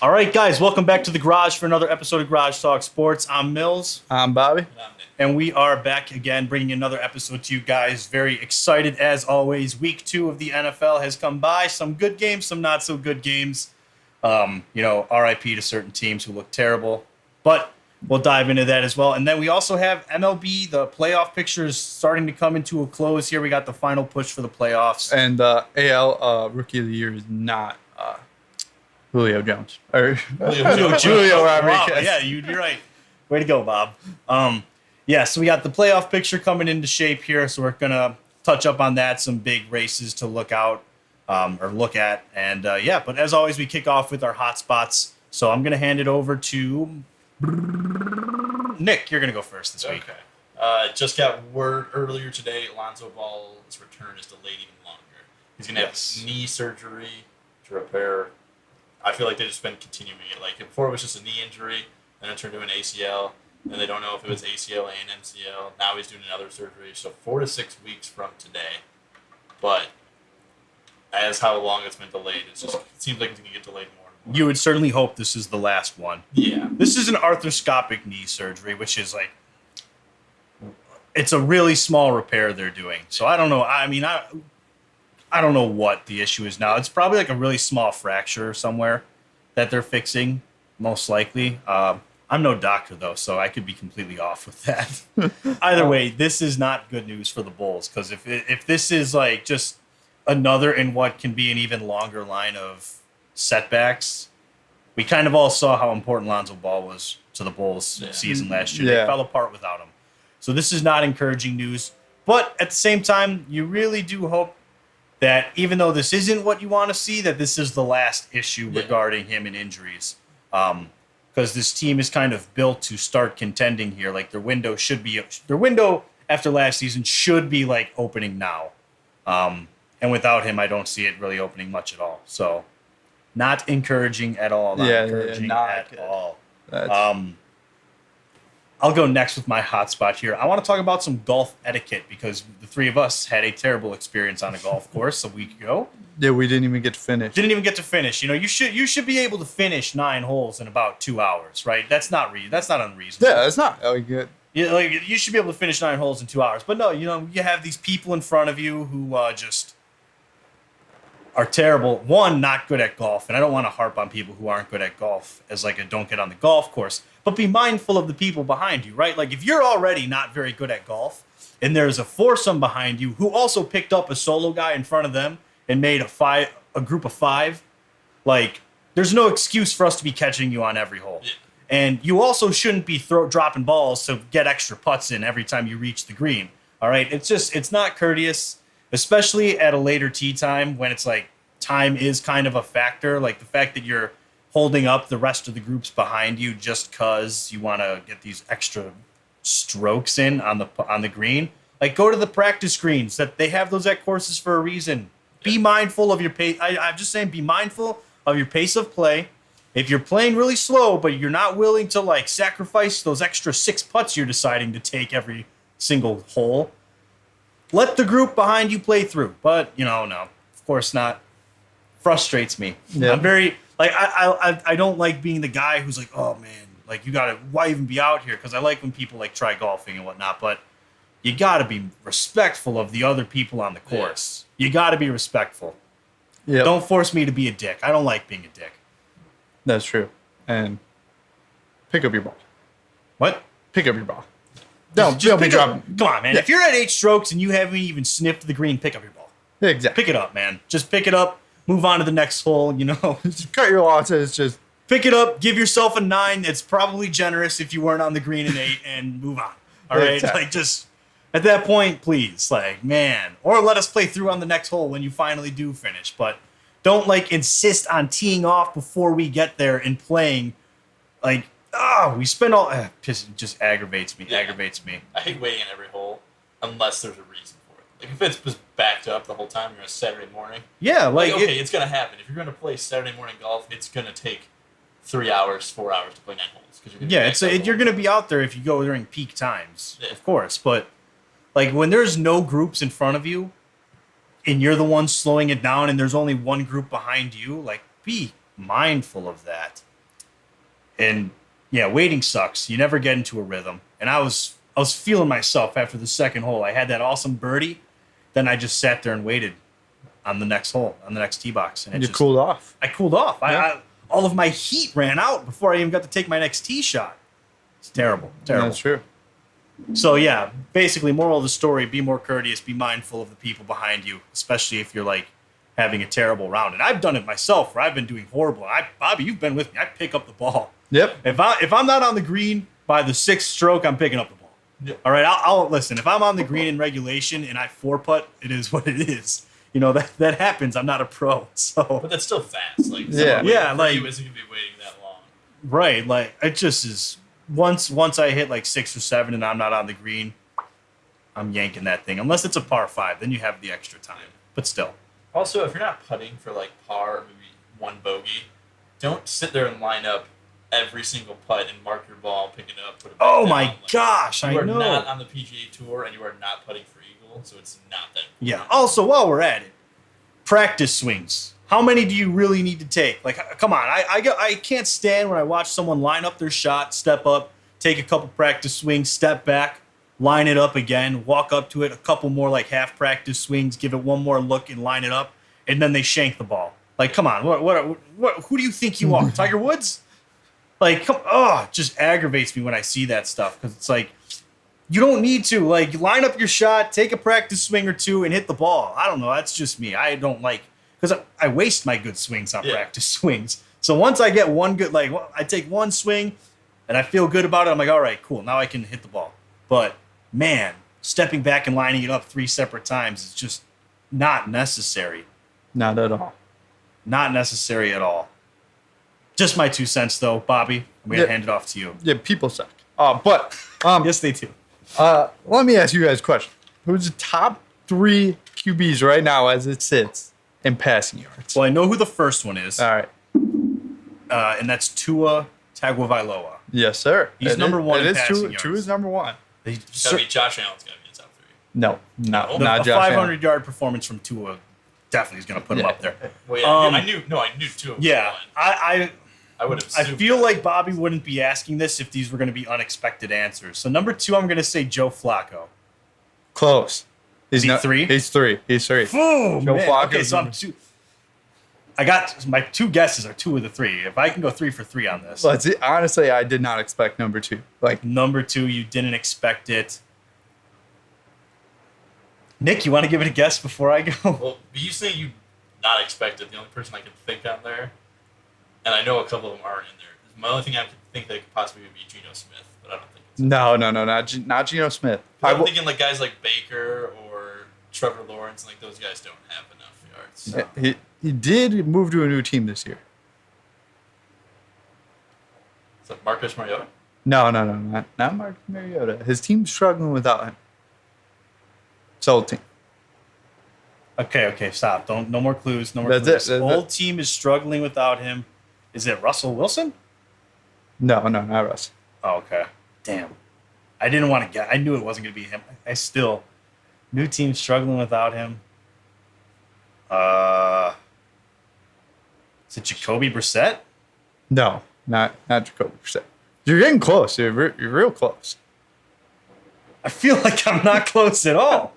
All right, guys, welcome back to the Garage for another episode of Garage Talk Sports. I'm Mills, I'm Bobby. And I'm Nick. and we are back again, bringing another episode to you guys. Very excited as always. Week 2 of the NFL has come by. Some good games, some not so good games. RIP to certain teams who look terrible, but we'll dive into that as well. And then we also have MLB. The playoff picture is starting to come into a close here. We got the final push for the playoffs. And AL Rookie of the Year is not Julio Jones. Or Julio Rodriguez. Wow, yeah, you're right. Way to go, Bob. So we got the playoff picture coming into shape here, so we're going to touch up on that, some big races to look out or look at. And, but as always, we kick off with our hot spots. So I'm going to hand it over to Nick. You're going to go first this week. Okay. Just got word earlier today, Alonzo Ball's return is delayed even longer. He's going to have knee surgery to repair. I feel like they've just been continuing it. Like, before it was just a knee injury, then it turned to an ACL, and they don't know if it was ACL and MCL. Now he's doing another surgery, so 4 to 6 weeks from today. But as how long it's been delayed, it seems like it's going to get delayed more and more. You would certainly hope this is the last one. Yeah. This is an arthroscopic knee surgery, which is like, it's a really small repair they're doing. So I don't know. I don't know what the issue is now. It's probably like a really small fracture somewhere that they're fixing, most likely. I'm no doctor, though, so I could be completely off with that. Either way, this is not good news for the Bulls, because if this is like just another in what can be an even longer line of setbacks, we kind of all saw how important Lonzo Ball was to the Bulls season last year. Yeah. They fell apart without him. So this is not encouraging news. But at the same time, you really do hope that even though this isn't what you want to see, that this is the last issue regarding him and injuries. Because this team is kind of built to start contending here. Like their window after last season should be like opening now. And without him, I don't see it really opening much at all. So not encouraging at all. Not encouraging at all. I'll go next with my hot spot here. I want to talk about some golf etiquette because the three of us had a terrible experience on a golf course a week ago. Yeah, we didn't even get to finish. You should be able to finish 9 holes in about 2 hours, right? That's not unreasonable. Yeah, it's not. Oh, good. You should be able to finish 9 holes in 2 hours. But no, you have these people in front of you who just are terrible. One, not good at golf, and I don't want to harp on people who aren't good at golf as like a don't get on the golf course. But be mindful of the people behind you, right? Like if you're already not very good at golf and there's a foursome behind you who also picked up a solo guy in front of them and made a group of 5, like there's no excuse for us to be catching you on every hole. Yeah. And you also shouldn't be dropping balls to get extra putts in every time you reach the green. All right? It's not courteous, especially at a later tee time when it's like time is kind of a factor. Like the fact that you're holding up the rest of the groups behind you just because you want to get these extra strokes in on the green. Like go to the practice greens. That they have those at courses for a reason. Be mindful of your pace. I'm just saying, be mindful of your pace of play. If you're playing really slow, but you're not willing to like sacrifice those extra 6 putts you're deciding to take every single hole, let the group behind you play through. But no, of course not. Frustrates me. Yeah. I'm very like I don't like being the guy who's like, oh man, like why even be out here? Because I like when people like try golfing and whatnot, but you got to be respectful of the other people on the course. Yeah. You got to be respectful. Yeah. Don't force me to be a dick. I don't like being a dick. That's true. And pick up your ball. What? Pick up your ball. Just Don't be pick up. dropping. Come on, man. Yeah. If you're at 8 strokes and you haven't even sniffed the green, pick up your ball. Exactly. Pick it up, man. Just pick it up. Move on to the next hole. Just cut your losses. Just Pick it up. Give yourself a 9. It's probably generous if you weren't on the green in 8, and move on. All right, Exactly. like just at that point, please, like man, or let us play through on the next hole when you finally do finish. But don't like insist on teeing off before we get there and playing. Like, we spend all. It just aggravates me. Yeah. Aggravates me. I hate waiting in every hole unless there's a reason for it. Like if it's just backed up the whole time, you're on a Saturday morning. Yeah, like okay, it's going to happen. If you're going to play Saturday morning golf, it's going to take 3 hours, 4 hours to play 9 holes. You're going to be out there if you go during peak times, Yeah. of course. But like when there's no groups in front of you, and you're the one slowing it down, and there's only one group behind you, like be mindful of that. And yeah, waiting sucks. You never get into a rhythm. And I was feeling myself after the second hole. I had that awesome birdie. Then I just sat there and waited on the next hole, on the next tee box. And You cooled off. I cooled off. Yeah. All of my heat ran out before I even got to take my next tee shot. It's terrible. Terrible. That's true. So yeah, basically, moral of the story: be more courteous, be mindful of the people behind you, especially if you're like having a terrible round. And I've done it myself, where I've been doing horrible. Bobby, you've been with me. I pick up the ball. Yep. If I'm not on the green by the sixth stroke, I'm picking up the ball. Yep. All right, I'll listen. If I'm on the green in regulation and I 4-putt, it is what it is. You know that happens. I'm not a pro, so But that's still fast. Like Yeah, like- you isn't gonna be waiting that long. right. Like it just is. Once I hit like 6 or 7 and I'm not on the green, I'm yanking that thing. Unless it's a par 5, then you have the extra time. But still, Also, if you're not putting for like par or maybe one bogey, don't sit there and line up every single putt and mark your ball, pick it up, put it back oh down. my Like, gosh, you I are know. not on the PGA Tour and you are not putting for eagle, so it's not that important. Yeah. Also, while we're at it, practice swings. How many do you really need to take? Like, come on. I can't stand when I watch someone line up their shot, step up, take a couple practice swings, step back, line it up again, walk up to it, a couple more like half practice swings, give it one more look and line it up, and then they shank the ball. Like, come on. What who do you think you are? Tiger Woods? Like, it just aggravates me when I see that stuff because it's like, you don't need to. Like, line up your shot, take a practice swing or two, and hit the ball. I don't know. That's just me. I don't like, because I waste my good swings on practice swings. So once I get one good, like, I take one swing and I feel good about it, I'm like, all right, cool. Now I can hit the ball. But, man, stepping back and lining it up 3 separate times is just not necessary. Not at all. Not necessary at all. Just my 2 cents, though, Bobby. I'm going to hand it off to you. Yeah, people suck. But Yes, they do. let me ask you guys a question. Who's the top 3 QBs right now as it sits in passing yards? Well, I know who the first one is, All right. and that's Tua Tagovailoa. Yes, sir. He's number one It in is passing two. yards. Two is number one. It's gotta be Josh Allen's gotta be in the top 3. No, not A Josh Allen. 500-yard performance from Tua definitely is going to put him Yeah. up there. Wait, I knew 2 of them. Yeah, I would have I feel like Bobby wouldn't be asking this if these were going to be unexpected answers. So number 2, I'm going to say Joe Flacco. Close. Is he 3? He's 3. He's 3. Oh, Joe man. Flacco's Okay, so I'm number- 2. I got my 2 guesses are 2 of the 3. If I can go 3 for 3 on this. But honestly, I did not expect number 2. Like, Number 2, you didn't expect it. Nick, you want to give it a guess before I go? Well, you say you not expected. The only person I could think on there, and I know a couple of them aren't in there. My only thing I could think that could possibly be Geno Smith, but I don't think it's. no, not Geno Smith. I'm thinking like guys like Baker or Trevor Lawrence, like those guys don't have enough yards. So. He did move to a new team this year. Is that Marcus Mariota? No, not Mark Mariota. His team's struggling without him. His old team. Okay, stop. No more clues. No more That's clues. it, that's Whole it. team is struggling without him. Is it Russell Wilson? No, not Russ. Oh, okay. Damn. I didn't want to get. I knew it wasn't going to be him. I still. New team struggling without him. Is it Jacoby Brissett? No, not Jacoby Brissett. You're getting close. You're real close. I feel like I'm not close at all.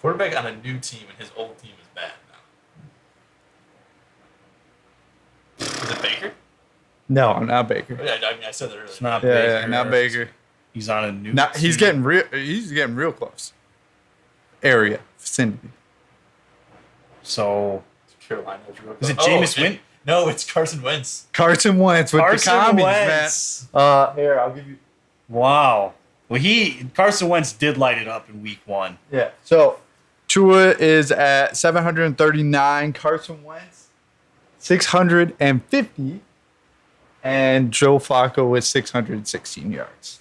Quarterback on a new team, and his old team is bad now. Is it Baker? No, not Baker. Yeah, I mean, I said that earlier. It's not Yeah, Baker. not Baker. He's on a new. Not, he's team. getting real close. Area vicinity. So Carolina. is it Jameis Winston? No, it's Carson Wentz. Carson Wentz with Carson the commies, Wentz. man. Here, I'll give you. Wow. Well, Carson Wentz did light it up in week 1. Yeah. So Tua is at 739. Carson Wentz 650, and Joe Flacco with 616 yards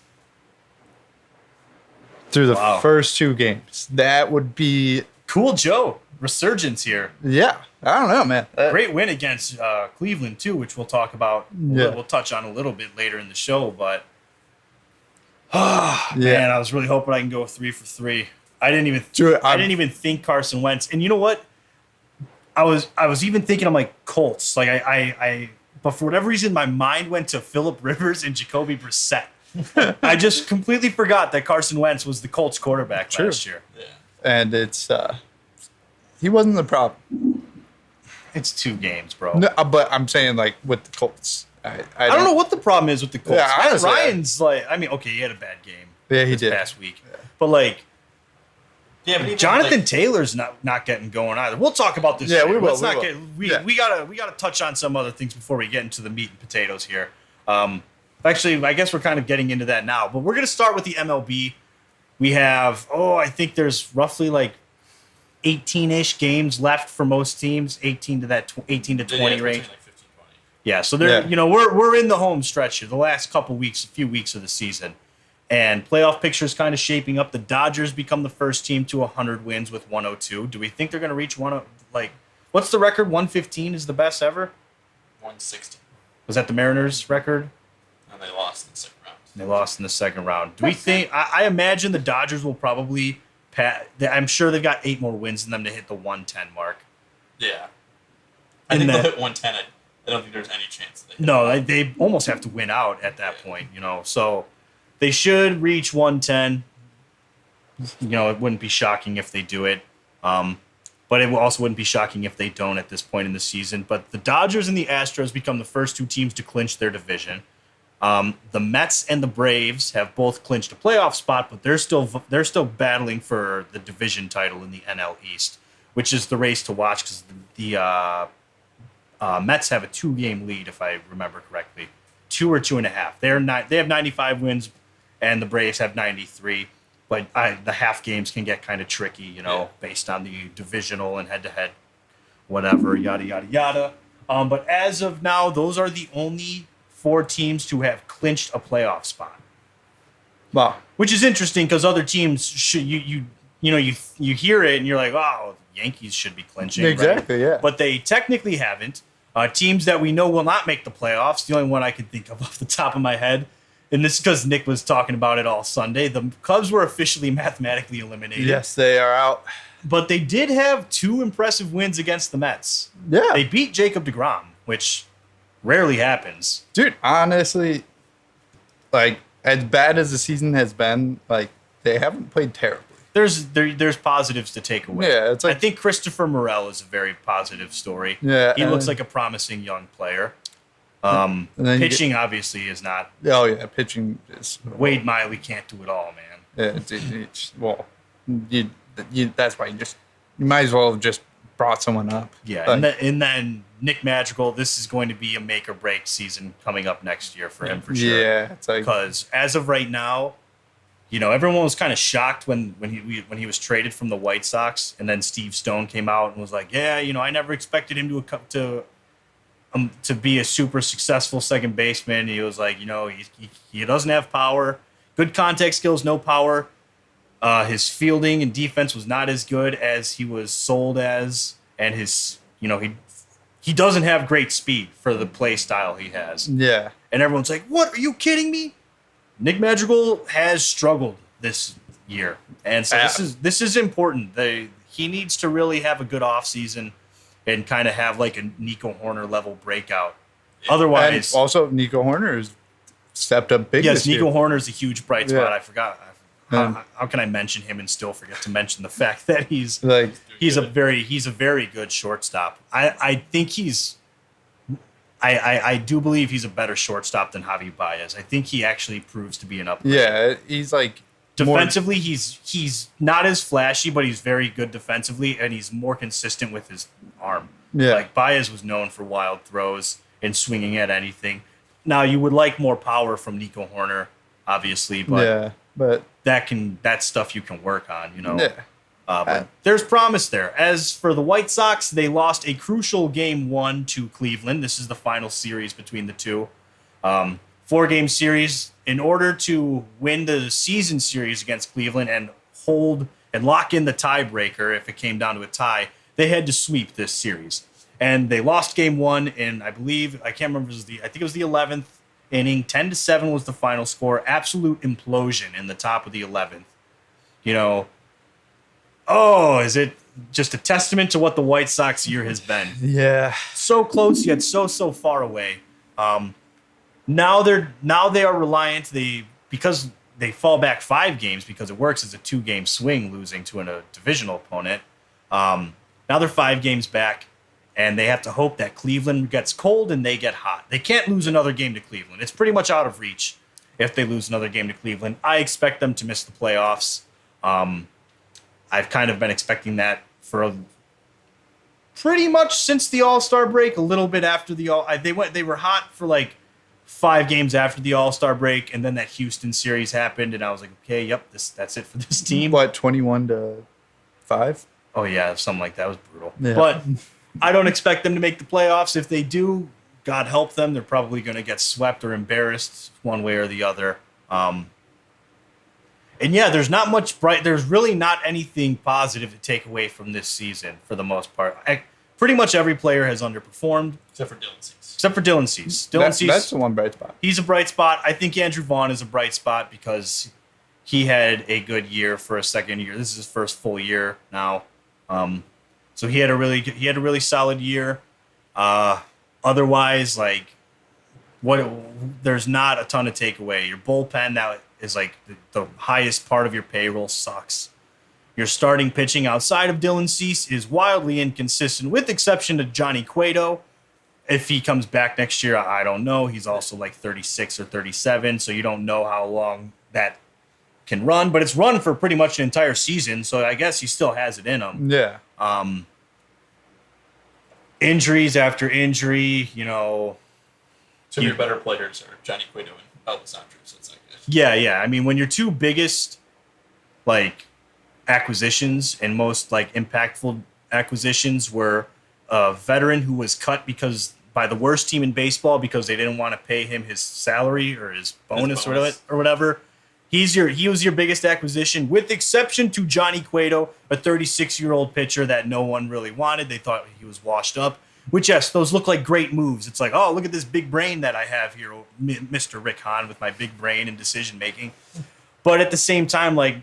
through the Wow. first 2 games. That would be Cool Joe. Resurgence here. I don't know, man. Great win against Cleveland, too, which we'll talk about. Yeah. We'll touch on a little bit later in the show. But, Yeah. man, I was really hoping I can go 3 for 3. I didn't even think Carson Wentz. And you know what? I was even thinking, I'm like, Colts. Like, I but for whatever reason, my mind went to Phillip Rivers and Jacoby Brissett. I just completely forgot that Carson Wentz was the Colts quarterback last year. Yeah. And it's he wasn't the problem. It's 2 games, bro. No, but I'm saying like with the Colts. I don't know what the problem is with the Colts. Yeah, Matt honestly, Ryan's like, I mean, okay, he had a bad game. Yeah, he this did. past week, but like. Yeah, but even, Jonathan like, Taylor's not getting going either. We'll talk about this. Yeah, later. we will, Let's we not will. get Yeah. we gotta touch on some other things before we get into the meat and potatoes here. Actually, I guess we're kind of getting into that now, but we're gonna start with the MLB. We have I think there's roughly like 18-ish games left for most teams, 18 to 20 range. Like 15, 20. Yeah, so they're Yeah. we're in the home stretch here, the last few weeks of the season. And playoff picture is kind of shaping up. The Dodgers become the first team to 100 wins with 102. Do we think they're going to reach what's the record? 115 is the best ever? 160. Was that the Mariners' record? And they lost in the second round. They lost in the second round. Do we think? I imagine the Dodgers will probably I'm sure they've got 8 more wins in them to hit the 110 mark. Yeah. I And think that- they'll hit 110. I don't think there's any chance that they hit No, that. they almost have to win out at that point, So they should reach 110. It wouldn't be shocking if they do it. But it also wouldn't be shocking if they don't at this point in the season. But the Dodgers and the Astros become the first 2 teams to clinch their division. The Mets and the Braves have both clinched a playoff spot, but they're still battling for the division title in the NL East, which is the race to watch because the Mets have a 2-game lead, if I remember correctly, 2 or 2.5. They have 95 wins, and the Braves have 93. But the half games can get kind of tricky, based on the divisional and head-to-head, whatever, yada, yada, yada. But as of now, those are the only 4 teams to have clinched a playoff spot. Wow. Which is interesting because other teams should you hear it and you're like, oh, the Yankees should be clinching. Exactly, right? yeah. But they technically haven't. Teams that we know will not make the playoffs. The only one I can think of off the top of my head, and this is because Nick was talking about it all Sunday. The Cubs were officially mathematically eliminated. Yes, they are out. But they did have 2 impressive wins against the Mets. Yeah. They beat Jacob deGrom, which rarely happens. Dude, honestly, like, as bad as the season has been, like, they haven't played terribly. There's positives to take away. Yeah, it's like- I think Christopher Morel is a very positive story. Yeah, he looks and- like a promising young player. And then you Pitching obviously is not. Oh, yeah, pitching is... Wade Miley can't do it all, man. Yeah, that's why you might as well have just brought someone up. Yeah, Like, and then Nick Madrigal. This is going to be a make or break season coming up next year for him for sure. yeah, it's like... Because as of right now, everyone was kind of shocked when he was traded from the White Sox, and then Steve Stone came out and was like, "Yeah, I never expected him to be a super successful second baseman." He was like, he doesn't have power, good contact skills, no power. His fielding and defense was not as good as he was sold as, and he doesn't have great speed for the play style he has. Yeah. And everyone's like, "What? Are you kidding me?" Nick Madrigal has struggled this year, and so this is important. He needs to really have a good offseason and kind of have like a Nico Horner level breakout. Otherwise, And also, Nico Horner has stepped up big yes, this year. Nico Horner's a huge bright spot. Yeah. I forgot. And- How can I mention him and still forget to mention the fact that he's Like, a very good shortstop. I think I do believe he's a better shortstop than Javi Baez. I think he actually proves to be an upgrade. yeah, he's like... Defensively, he's not as flashy, but he's very good defensively, and he's more consistent with his arm. Yeah. Like Baez was known for wild throws and swinging at anything. Now you would like more power from Nico Horner, obviously, but yeah, but... that's stuff you can work on, Yeah. But there's promise there. As for the White Sox, they lost a crucial game 1 to Cleveland. This is the final series between the two. 4-game series. In order to win the season series against Cleveland and hold and lock in the tiebreaker if it came down to a tie, they had to sweep this series. And they lost game 1 in, I can't remember, I think it was the 11th inning. 10-7 was the final score. Absolute implosion in the top of the 11th. Is it just a testament to what the White Sox year has been? Yeah. So close, yet so far away. Now they are reliant because they fall back 5 games because it works as a 2-game swing losing to a divisional opponent. Now they're 5 games back, and they have to hope that Cleveland gets cold and they get hot. They can't lose another game to Cleveland. It's pretty much out of reach if they lose another game to Cleveland. I expect them to miss the playoffs. I've kind of been expecting that for pretty much since the All-Star break, a little bit after they were hot for like 5 games after the All-Star break, and then that Houston series happened, and I was like, okay, yep, that's it for this team. What, 21-5? Oh yeah, something like that. It was brutal. Yeah. But I don't expect them to make the playoffs. If they do, God help them, they're probably going to get swept or embarrassed one way or the other. And yeah, there's not much there's really not anything positive to take away from this season for the most part. Pretty much every player has underperformed. Except for Dylan Cease. Except for Dylan Cease. That's the one bright spot. He's a bright spot. I think Andrew Vaughn is a bright spot because he had a good year for a second year. This is his first full year now. So he had a really solid year. Otherwise, like there's not a ton to take away. Your bullpen now is like the highest part of your payroll sucks. Your starting pitching outside of Dylan Cease is wildly inconsistent, with exception to Johnny Cueto. If he comes back next year, I don't know. He's also like 36 or 37, so you don't know how long that can run. But it's run for pretty much an entire season, so I guess he still has it in him. Yeah. Injuries after injury, you know. Some of your better players are Johnny Cueto and Elvis Andrews. So it's like Yeah. I mean, when your 2 biggest like acquisitions and most like impactful acquisitions were a veteran who was cut by the worst team in baseball because they didn't want to pay him his salary or his bonus. Or whatever. He was your biggest acquisition, with exception to Johnny Cueto, a 36-year-old pitcher that no one really wanted. They thought he was washed up. Which, yes, those look like great moves. It's like, oh, look at this big brain that I have here, Mr. Rick Hahn, with my big brain and decision making. But at the same time, like,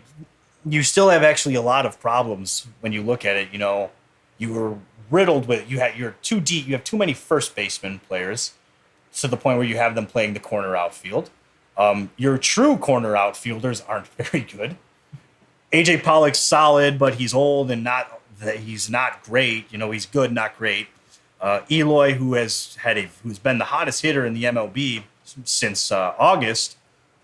you still have actually a lot of problems when you look at it. You know, you were riddled with you're too deep. You have too many first baseman players to the point where you have them playing the corner outfield. Your true corner outfielders aren't very good. AJ Pollock's solid, but he's old and he's not great. You know, he's good, not great. Eloy, who's been the hottest hitter in the MLB since August,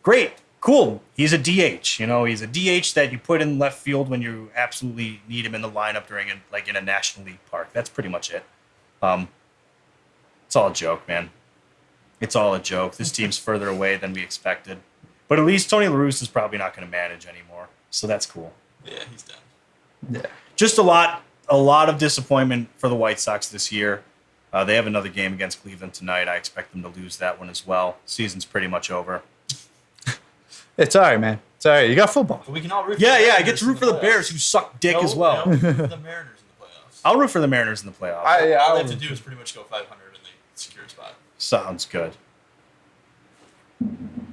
great, cool. He's a DH. You know, he's a DH that you put in left field when you absolutely need him in the lineup in a National League park. That's pretty much it. It's all a joke, man. It's all a joke. This team's further away than we expected. But at least Tony La Russa is probably not going to manage anymore. So that's cool. Yeah, he's done. Yeah. Just a lot of disappointment for the White Sox this year. They have another game against Cleveland tonight. I expect them to lose that one as well. Season's pretty much over. It's all right, man. It's all right. You got football. But we can all root for Yeah, the I get to root for the Bears, who suck dick as well. No, root for the Mariners in the playoffs. I'll root for the Mariners in the playoffs. All they have to do is pretty much go 500 and they secure a spot. Sounds good.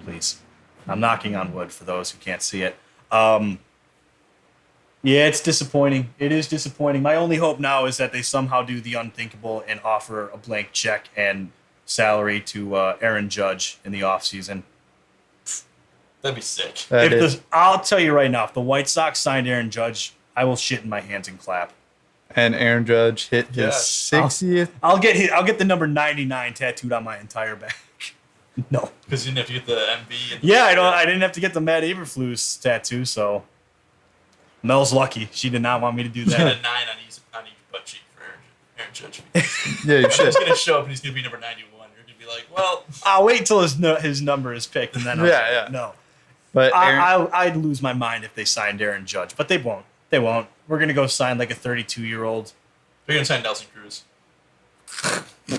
Please. I'm knocking on wood for those who can't see it. Yeah, it's disappointing. It is disappointing. My only hope now is that they somehow do the unthinkable and offer a blank check and salary to Aaron Judge in the offseason. That'd be sick. I'll tell you right now, if the White Sox signed Aaron Judge, I will shit in my hands and clap. And Aaron Judge hit his Yes. 60th. I'll get the number 99 tattooed on my entire back. No. Because you didn't have to get the MB. And Yeah, I didn't have to get the Matt Eberflus tattoo, so Mel's lucky. She did not want me to do Get that. a 9 on each butt cheek for Aaron Judge. Yeah, you He's should. going to show up and he's going to be number 91. You're going to be like, well, I'll wait till his number is picked, and then I'll say, Yeah. no. But Aaron, I'd lose my mind if they signed Aaron Judge, but they won't. They won't. We're going to go sign like a 32-year-old they're going to sign Nelson Cruz.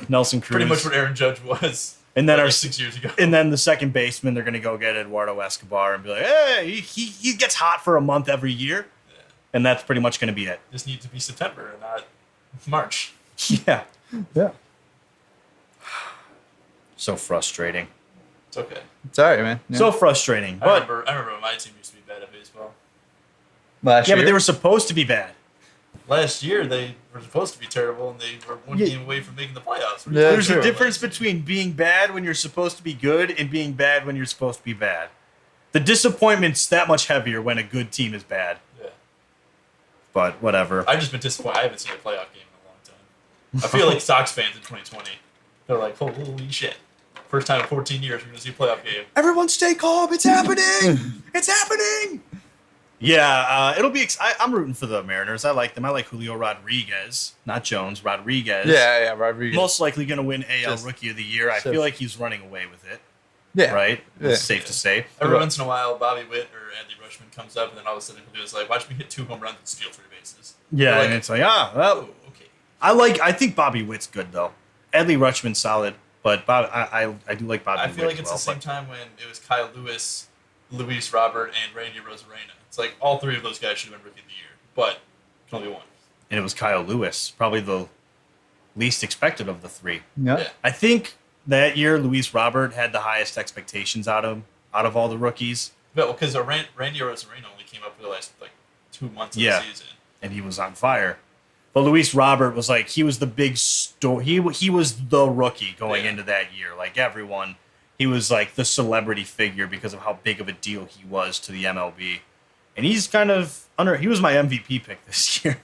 Nelson Cruz. Pretty much what Aaron Judge was. And then like our 6 years ago. And then the second baseman, they're going to go get Eduardo Escobar and be like, hey, he gets hot for a month every year. Yeah. And that's pretty much going to be it. This needs to be September and not March. Yeah. yeah, So frustrating. It's okay. it's all right, man. Yeah. So frustrating. I But remember when my team used to be bad at baseball. last yeah, year, but they were supposed to be bad. Last year, they were supposed to be terrible, and they were one game away from making the playoffs. Yeah, There's sure. a difference between being bad when you're supposed to be good and being bad when you're supposed to be bad. The disappointment's that much heavier when a good team is bad. Yeah. But whatever. I've just been disappointed. I haven't seen a playoff game in a long time. I feel like Sox fans in 2020, they're like, holy shit. First time in 14 years we're going to see a playoff game. Everyone stay calm. It's happening. It's happening. Yeah, it'll be. I'm rooting for the Mariners. I like them. I like Julio Rodriguez, not Jones. Rodriguez. Yeah, Rodriguez. Most likely going to win AL Just- Rookie of the Year. I feel like he's running away with it. Yeah. Right? Yeah. It's safe to say. Every once in a while, Bobby Witt or Adley Rutschman comes up, and then all of a sudden he'll do is like, watch me hit 2 home runs and steal 3 bases. Yeah, You're like, and it's like, well, oh, okay. I think Bobby Witt's good, though. Adley Rutschman's solid, but I do like Bobby Witt. I feel like it's well, the same time when it was Kyle Lewis, Luis Robert, and Randy Rosarena. It's like all 3 of those guys should have been Rookie of the Year, but can only be one. And it was Kyle Lewis, probably the least expected of the 3. Yeah. Yeah. I think that year Luis Robert had the highest expectations out of all the rookies, Well, because Randy Rosarena only came up for the last 2 months of Yeah. the season. and he was on fire. But Luis Robert was like, he was the big story. He was the rookie going Yeah. into that year. Like everyone, he was like the celebrity figure because of how big of a deal he was to the MLB. And he's kind of he was my MVP pick this year.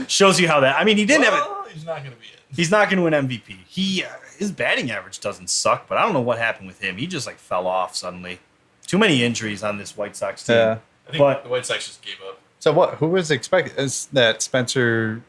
Shows you how that. I mean, he didn't have it. He's not going to be it. He's not going to win MVP. His batting average doesn't suck, but I don't know what happened with him. He just like fell off suddenly. Too many injuries on this White Sox team. Yeah. I think But- the White Sox just gave up. So what? Who was expected? Is that Spencer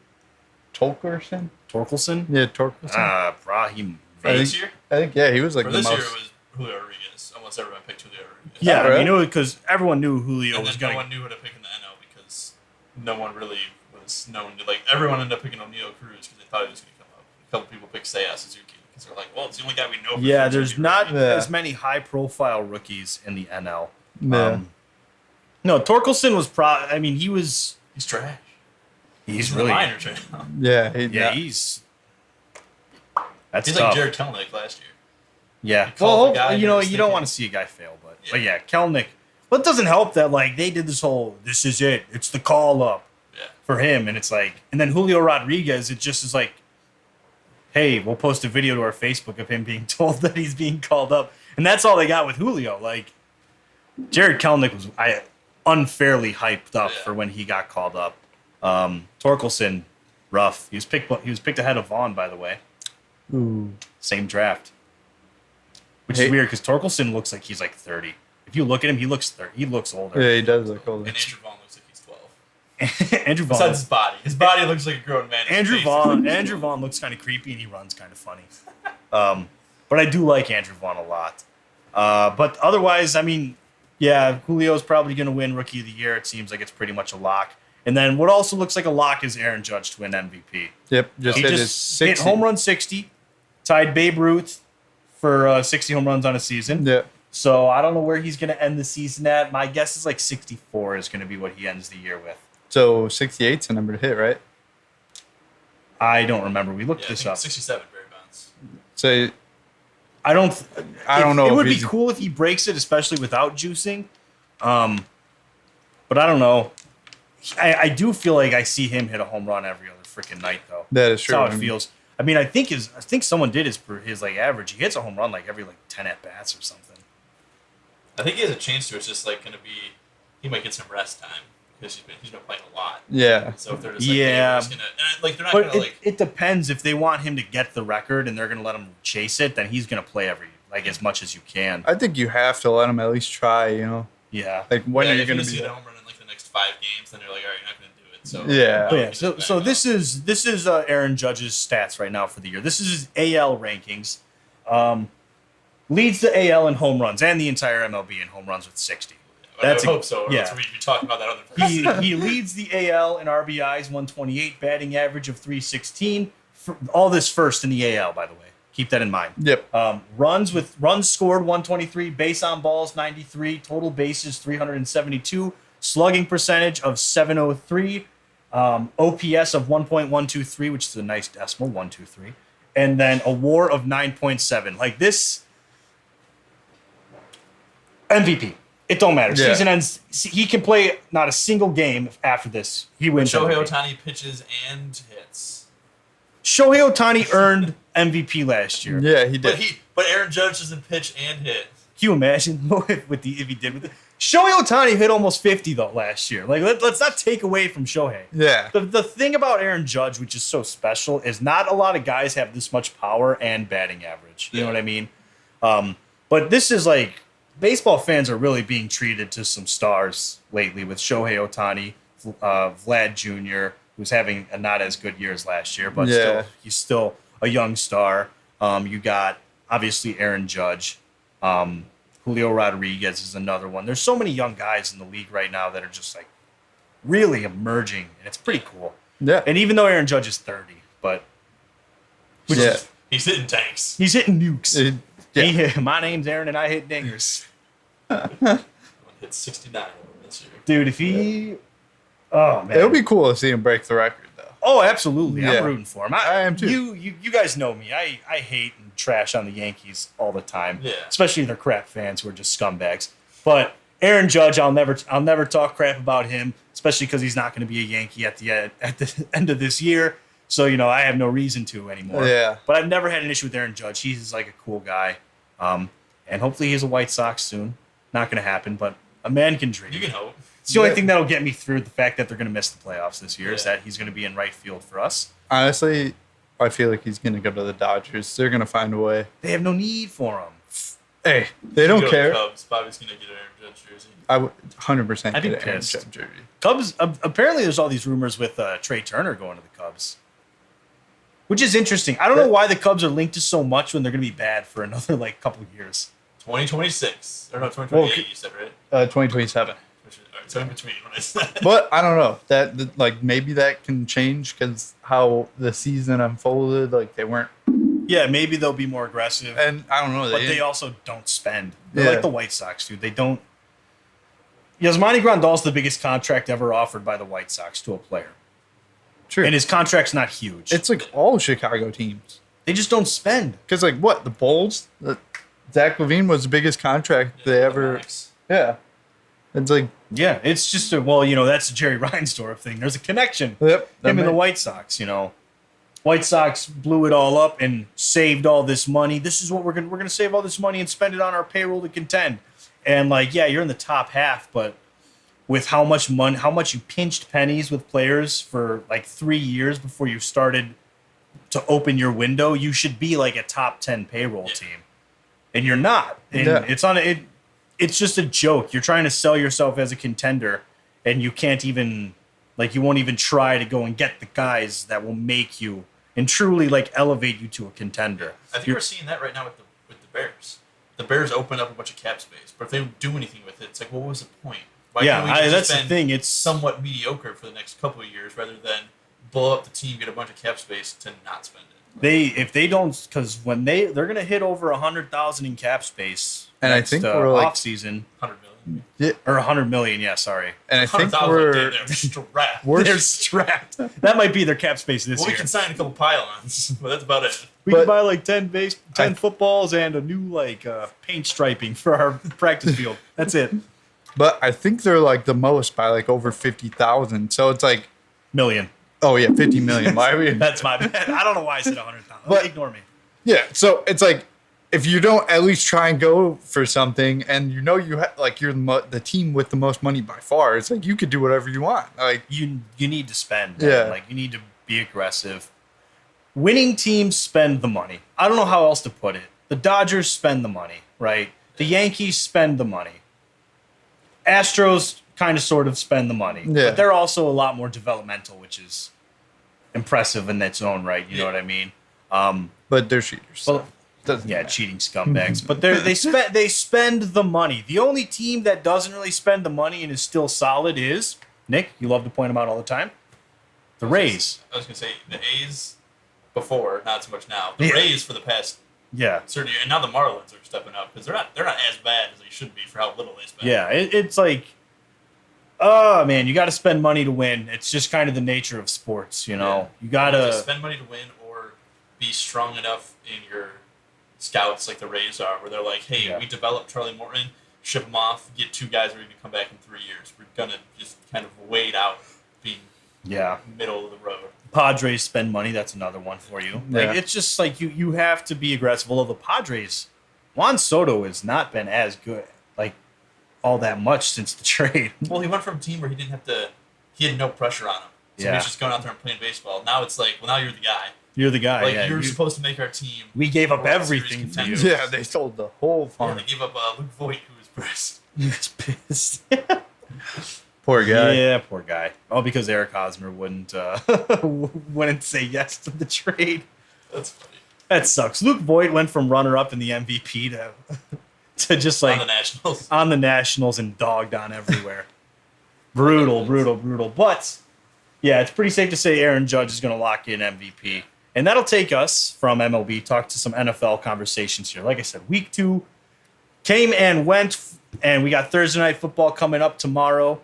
Torkelson? Torkelson? Yeah, Torkelson. Brahim. I This think- year? I think yeah, he was like For the this most. year, it was Julio Rodriguez. Almost everyone picked Julio Rodriguez. Yeah, Oh, really? I mean, because everyone knew Julio And was then going no to. one knew who to pick in the NL because no one really was known to, everyone ended up picking O'Neill Cruz because they thought he was going to come up. A couple people picked Seiya Suzuki because they're like, well, it's the only guy we know. Yeah, for there's Suzuki not rookie. Yeah. as many high-profile rookies in the NL. Yeah. No, Torkelson was I mean, he's He's trash. He's in really. the minors right now. Yeah, Yeah, he's. That's He's tough. like Jared Kelenic last year. Yeah. called the Well, guy you who know, was you don't thinking- want to see a guy fail, but Yeah. yeah, Kelnick. But it doesn't help that they did this whole this is it. It's the call up Yeah. for him, and it's like, and then Julio Rodriguez. It just is like, hey, we'll post a video to our Facebook of him being told that he's being called up, and that's all they got with Julio. Like, Jared Kelnick was unfairly hyped up Yeah. for when he got called up. Torkelson, rough. He was picked ahead of Vaughn, by the way. Ooh. Same draft. Which Hey. is weird because Torkelson looks like he's like 30. If you look at him, he looks 30. He looks older. Yeah, he does look older. And Andrew Vaughn looks like he's 12. Andrew Vaughn. Besides his body. His body looks like a grown man. His Andrew face- Vaughn looks kind of creepy and he runs kind of funny. But I do like Andrew Vaughn a lot. But otherwise, I mean, yeah, Julio's probably going to win Rookie of the Year. It seems like it's pretty much a lock. And then what also looks like a lock is Aaron Judge to win MVP. Yep, just He hit his just hit 60. home run 60, tied Babe Ruth for 60 home runs on a season. Yeah. So I don't know where he's going to end the season at. My guess is like 64 is going to be what he ends the year with. So 68's a number to hit, right? I don't remember. We looked Yeah, I this think up. 67, Barry Bonds. So I don't. I don't know It if would be he's- cool if he breaks it, especially without juicing. But I don't know. I do feel like I see him hit a home run every other freaking night, though. that is That's true. how it feels. I mean, I think someone did his like average. He hits a home run like every 10 at bats or something. I think he has a chance to. It's just going to be. He might get some rest time because he's been playing a lot. Yeah. So if they're just like, Yeah. hey, we're just gonna, and, they're not But going to it depends. If they want him to get the record and they're going to let him chase it, then he's going to play as much as you can. I think you have to let him at least try, Yeah. Like, when are you if going you to see be a home run in the next 5 games, then you're like, all right, you're not going to do it. So Yeah. But yeah, so this is Aaron Judge's stats right now for the year. This is his AL rankings. Leads the AL in home runs and the entire MLB in home runs with 60. I would hope so. Or yeah. else we'd be talking about that other person. He leads the AL in RBIs, 128, batting average of 316. All this first in the AL, by the way. Keep that in mind. Yep. Runs scored 123, base on balls 93, total bases 372, slugging percentage of 703, OPS of 1.123, which is a nice decimal, 123, and then a WAR of 9.7. Like this MVP. It don't matter. Yeah. Season ends. He can play not a single game after this. He wins. Shohei MVP. Ohtani pitches and hits. Shohei Ohtani earned MVP last year. Yeah, he did. But Aaron Judge doesn't pitch and hit. Can you imagine if he did with it? Shohei Ohtani hit almost 50 though last year. Like let's not take away from Shohei. Yeah. The thing about Aaron Judge, which is so special, is not a lot of guys have this much power and batting average. You know what I mean? But this is like baseball fans are really being treated to some stars lately with Shohei Ohtani, Vlad Jr., who's having a not as good year as last year, but he's still a young star. You got obviously Aaron Judge. Julio Rodriguez is another one. There's so many young guys in the league right now that are just like really emerging, and it's pretty cool. Yeah. And even though Aaron Judge is 30, but He's hitting tanks. he's hitting nukes. Yeah. My name's Aaron, and I hit dingers. Hit 69 this year. Dude, if he... Oh, man. It would be cool to see him break the record, though. Oh, absolutely. Yeah. I'm rooting for him. I am too. You guys know me. I hate and trash on the Yankees all the time. Yeah. Especially their crap fans who are just scumbags. But Aaron Judge, I'll never talk crap about him, especially because he's not going to be a Yankee at the end of this year. So, I have no reason to anymore. Yeah. But I've never had an issue with Aaron Judge. He's like a cool guy. And hopefully he's a White Sox soon. Not going to happen, but a man can dream. You can hope. It's the only thing that'll get me through the fact that they're going to miss the playoffs this year is that he's going to be in right field for us. Honestly, I feel like he's going to go to the Dodgers. They're going to find a way. They have no need for him. Hey, they don't care. Cubs. Bobby's going to get an Aaron Judge jersey. I would 100% I'd be get an Aaron pissed. Judge jersey. Cubs, apparently there's all these rumors with Trey Turner going to the Cubs, which is interesting. I don't know why the Cubs are linked to so much when they're going to be bad for another couple of years. 2026. Or no, 2028 you said, right? 2027. So in between. What I said. But I don't know. That maybe that can change because how the season unfolded. Like they weren't. Yeah, maybe they'll be more aggressive. And I don't know. But they also don't spend. They're like the White Sox, dude. They don't. Yasmani Grandal's the biggest contract ever offered by the White Sox to a player. True. And his contract's not huge. It's like all Chicago teams. They just don't spend. Because like what the Bulls, Zach LaVine was the biggest contract they ever. Max. Yeah. It's like Yeah, it's just that's a Jerry Reinsdorf thing. There's a connection. yep. Him and the White Sox, White Sox blew it all up and saved all this money. This is what we're gonna save all this money and spend it on our payroll to contend. And you're in the top half, but with how much you pinched pennies with players for 3 years before you started to open your window, you should be like a top 10 payroll team. And you're not. And it's just a joke. You're trying to sell yourself as a contender, and you can't even you won't even try to go and get the guys that will make you and truly elevate you to a contender. I think we're seeing that right now with the Bears. The Bears open up a bunch of cap space, but if they don't do anything with it, it's like, what was the point? Why can't we just that's the spend thing. It's somewhat mediocre for the next couple of years rather than blow up the team, get a bunch of cap space to not spend it. If they don't, because when they're gonna hit over 100,000 in cap space, And I next, think we're off season 100 million. Yeah. or 100 million. Yeah, sorry, And I think 100,000 we're they're strapped. they're strapped. That might be their cap space this Well, we year. can sign a couple pylons, but that's about it. We can buy 10 footballs and a new paint striping for our practice field. That's it. But I think they're the most by over 50,000. So it's Million. oh yeah, 50 million. Why are we? That's my bad. I don't know why I said 100,000. But- Ignore me. Yeah. So it's if you don't at least try and go for something, and you you're the team with the most money by far, it's you could do whatever you want. You need to spend. Yeah. Man. You need to be aggressive. Winning teams spend the money. I don't know how else to put it. The Dodgers spend the money, right? The Yankees spend the money. Astros kind of sort of spend the money. Yeah. But they're also a lot more developmental, which is impressive in its own right. You know what I mean? But they're cheaters. So Well, doesn't yeah, matter. cheating scumbags. But they spend the money. The only team that doesn't really spend the money and is still solid is Nick. You love to point them out all the time. The Rays. I was gonna say the A's before, not so much now. The Yeah. Rays for the past Yeah. certain year, and now the Marlins are stepping up because they're not as bad as they should be for how little they spend. Yeah. It's oh man, you got to spend money to win. It's just kind of the nature of sports, You got Either to. spend money to win or be strong enough in your scouts like the Rays are, where they're like, hey, Yeah. we developed Charlie Morton. ship them off, get 2 guys who are going to come back in 3 years. We're going to just kind of wait out being middle of the road. Padres spend money. That's another one for you. Yeah. Like, it's just like you have to be aggressive. Although the Padres, Juan Soto has not been as good, like, all that much since the trade. Well, he went from a team where he had no pressure on him. So he was just going out there and playing baseball. Now it's like, well, now you're the guy. You're the guy. Like, you're supposed to make our team. We gave up World everything Series for you. contenders. Yeah, they sold the whole Yeah, farm. they gave up Luke Voigt, who was pissed. He was pissed. Poor guy. Yeah, poor guy. All because Eric Hosmer wouldn't say yes to the trade. That's funny. That sucks. Luke Voigt went from runner-up in the MVP to just like On the Nationals. on the Nationals and dogged on everywhere. brutal. But yeah, it's pretty safe to say Aaron Judge is going to lock in MVP. And that'll take us from MLB talk to some NFL conversations here. Like I said, week 2 came and went, and we got Thursday Night Football coming up tomorrow,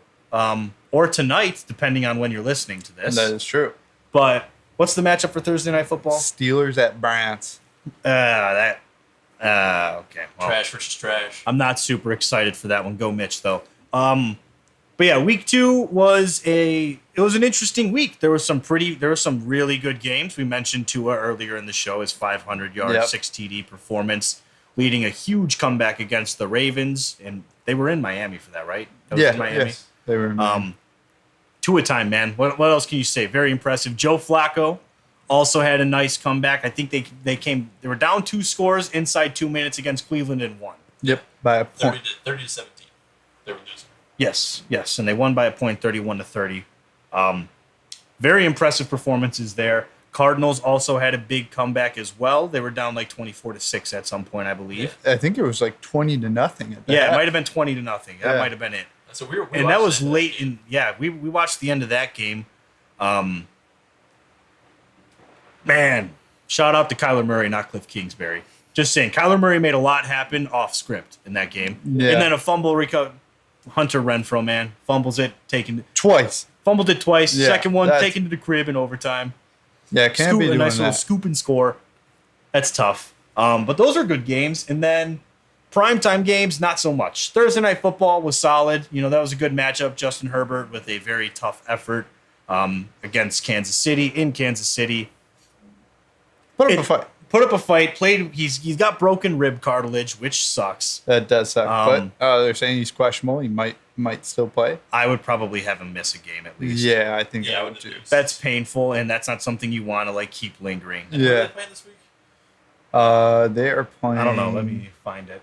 or tonight, depending on when you're listening to this. That is true. But what's the matchup for Thursday Night Football? Steelers at Browns. Okay. Well, Trash versus trash. I'm not super excited for that one. Go Mitch, though. But yeah, week 2 was an interesting week. There were some really good games. We mentioned Tua earlier in the show, his 500 yard, Yep. 6 TD performance, leading a huge comeback against the Ravens, and they were in Miami for that, right? That was in Miami. Yes, they were in Miami. Tua time, man. What else can you say? Very impressive. Joe Flacco also had a nice comeback. I think they were down 2 scores inside 2 minutes against Cleveland and won. Yep, by a point. 30 to 17. They were losing. Yes, and they won by a point, 31-30. Very impressive performances there. Cardinals also had a big comeback as well. They were down like 24-6 at some point, I believe. I think it was like 20-0 at that. Yeah, it might have been 20-0. That Yeah. might have been it. So we And that watched was late in. Yeah, we watched the end of that game. Man, shout out to Kyler Murray, not Cliff Kingsbury. Just saying, Kyler Murray made a lot happen off script in that game. Yeah. And then a fumble recover. Hunter Renfrow, man, fumbled it twice. Yeah, Second one that's- taken to the crib in overtime. Yeah, can't be A doing nice little that. scoop and score. That's tough. But those are good games. And then primetime games, not so much. Thursday Night Football was solid. That was a good matchup. Justin Herbert with a very tough effort against Kansas City in Kansas City. Put up a fight. Put up a fight. Played. He's got broken rib cartilage, which sucks. That does suck. Um, but they're saying he's questionable. He might still play. I would probably have him miss a game at least. Yeah, I think Yeah, I I would would too. do. That's painful, and that's not something you want to keep lingering. Who are Yeah. they playing this week? They are playing. I don't know. Let me find it.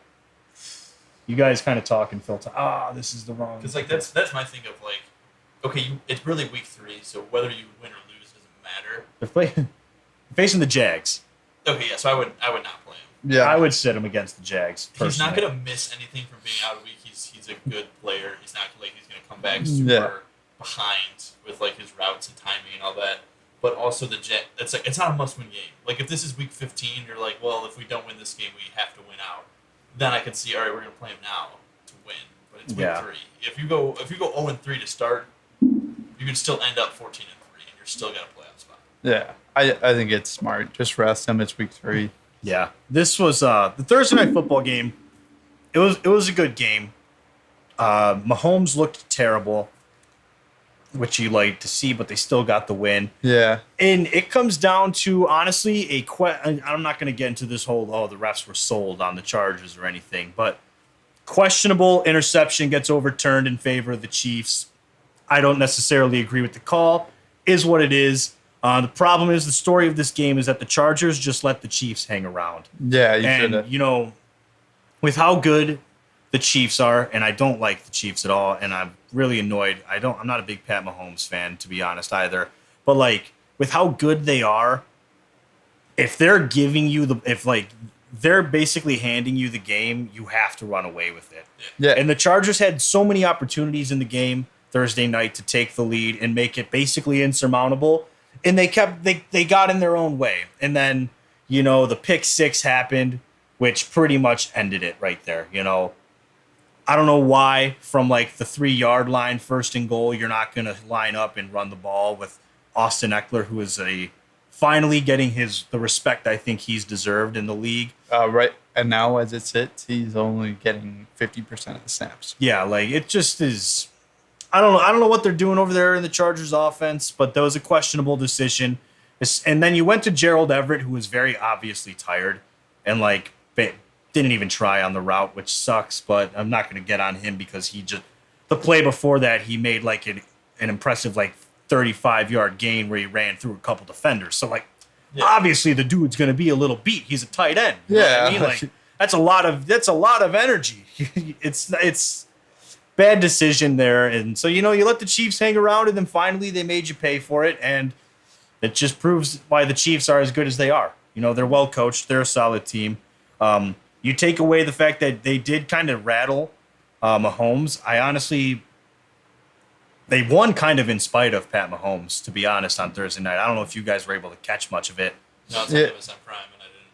You guys kind of talk and filter. This is the wrong. Because that's my thing of okay, it's really week 3, so whether you win or lose doesn't matter. They're facing the Jags. Okay, yeah, so I would not play him. Yeah, I would sit him against the Jags. He's not personally. gonna miss anything from being out a week. He's a good player. He's not he's gonna come back super behind with his routes and timing and all that. But also it's not a must-win game. If this is week 15, you're well, if we don't win this game, we have to win out. Then I can see, all right, we're gonna play him now to win. But it's week 3. If you go 0-3 to start, you can still end up 14-3, and you're still got a playoff spot. Yeah, I think it's smart. Just rest him. It's week 3. Yeah, this was the Thursday Night Football game. It was a good game. Mahomes looked terrible, which you like to see, but they still got the win. Yeah, And it comes down to, honestly, I'm not going to get into this whole, the refs were sold on the Chargers or anything, but questionable interception gets overturned in favor of the Chiefs. I don't necessarily agree with the call. Is what it is. The problem is the story of this game is that the Chargers just let the Chiefs hang around. yeah, you should And, have. with how good the Chiefs are, and I don't like the Chiefs at all, and I'm really annoyed. I'm not a big Pat Mahomes fan, to be honest, either. But, with how good they are, if they're giving you they're basically handing you the game, you have to run away with it. Yeah, And the Chargers had so many opportunities in the game Thursday night to take the lead and make it basically insurmountable. And they got in their own way. And then, the pick 6 happened, which pretty much ended it right there. I don't know why from the 3-yard line, 1st and goal, you're not going to line up and run the ball with Austin Eckler, who is a finally getting the respect I think he's deserved in the league. Right. And now, as it sits, he's only getting 50% of the snaps. Yeah, like it just is. I don't know what they're doing over there in the Chargers offense, but that was a questionable decision. And then you went to Gerald Everett, who was very obviously tired, and like didn't even try on the route, which sucks. But I'm not going to get on him because the play before that he made like an impressive like 35-yard gain where he ran through a couple defenders. So like obviously the dude's going to be a little beat. He's a tight end. You know what I mean? Like that's a lot of energy. it's bad decision there. And so, you let the Chiefs hang around and then finally they made you pay for it. And it just proves why the Chiefs are as good as they are. They're well coached. They're a solid team. You take away the fact that they did kind of rattle Mahomes. They won kind of in spite of Pat Mahomes, to be honest, on Thursday night. I don't know if you guys were able to catch much of it. No, it's on Amazon Prime, and I didn't.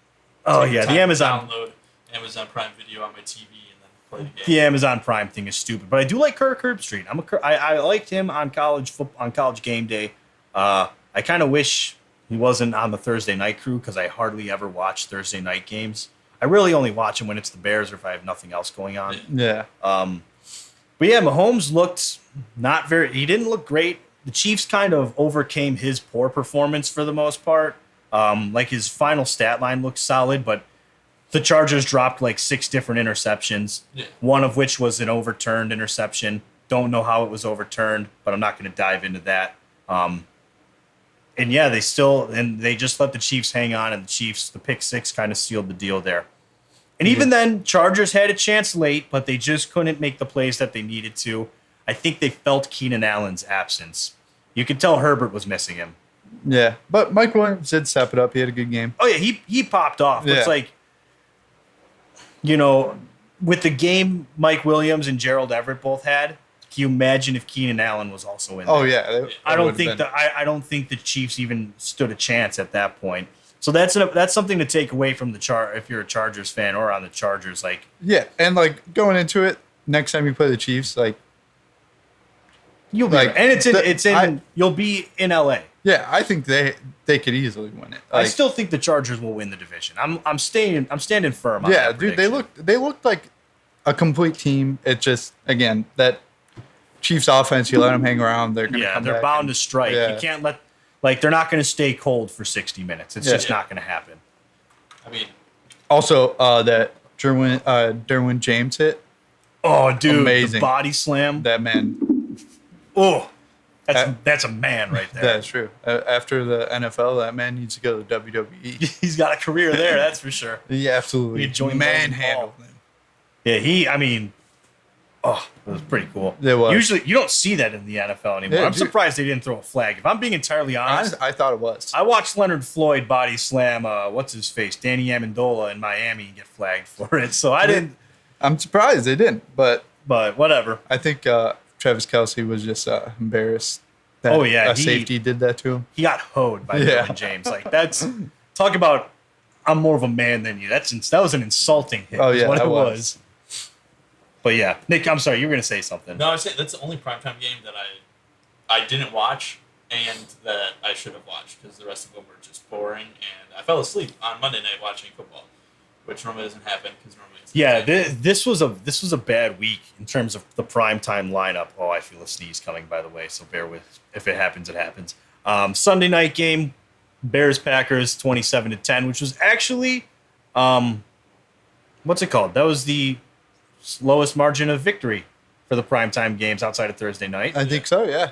Oh, yeah, the Amazon. Download Amazon Prime Video on my TV and then play the game. The Amazon Prime thing is stupid, but I do like Kirk Herbstreit. I liked him on college game day. I kind of wish he wasn't on the Thursday night crew because I hardly ever watch Thursday night games. I really only watch them when it's the Bears or if I have nothing else going on. Yeah. But yeah, Mahomes looked he didn't look great. The Chiefs kind of overcame his poor performance for the most part. Like his final stat line looked solid, but the Chargers dropped like 6 different interceptions, one of which was an overturned interception. Don't know how it was overturned, but I'm not going to dive into that. And yeah, they just let the Chiefs hang on, and the pick 6 kind of sealed the deal there. And even then, Chargers had a chance late, but they just couldn't make the plays that they needed to. I think they felt Keenan Allen's absence. You could tell Herbert was missing him. Yeah, but Mike Williams did step it up. He had a good game. Oh, yeah, he popped off. Yeah. It's like, with the game Mike Williams and Gerald Everett both had, can you imagine if Keenan Allen was also in there? Oh, yeah. I don't think the Chiefs even stood a chance at that point. So that's something to take away from if you're a Chargers fan or on the Chargers. Like, yeah, and like going into it, next time you play the Chiefs, like you'll be and you'll be in LA. Yeah, I think they could easily win it. I still think the Chargers will win the division. I'm standing firm on that. Yeah, dude, they looked like a complete team. It just again that Chiefs offense, you let them hang around, they're bound to strike. Yeah. You can't let they're not going to stay cold for 60 minutes. It's just not going to happen. I mean, also that Derwin James hit. Oh, dude, amazing. The body slam. That man. Oh, that's a man right there. That's true. After the NFL, that man needs to go to WWE. He's got a career there, that's for sure. He absolutely manhandled him. Yeah, it was pretty cool. It was. Usually, you don't see that in the NFL anymore. Yeah, I'm surprised they didn't throw a flag. If I'm being entirely honest, I thought it was. I watched Leonard Floyd body slam, what's his face, Danny Amendola in Miami and get flagged for it. So I didn't. I'm surprised they didn't, but whatever. I think Travis Kelce was just embarrassed that a safety did that to him. He got hoed by Derwin James. Like that's talk about. I'm more of a man than you. That was an insulting hit. Oh yeah, what that it was. But yeah, Nick, I'm sorry, you were gonna say something. No, I was saying that's the only primetime game that I didn't watch and that I should have watched because the rest of them were just boring, and I fell asleep on Monday night watching football, which normally doesn't happen because normally it's this was a bad week in terms of the primetime lineup. Oh, I feel a sneeze coming, by the way, so bear with. If it happens, it happens. Sunday night game, Bears Packers 27-10, which was actually what's it called? That was the lowest margin of victory for the primetime games outside of Thursday night. I think so, yeah.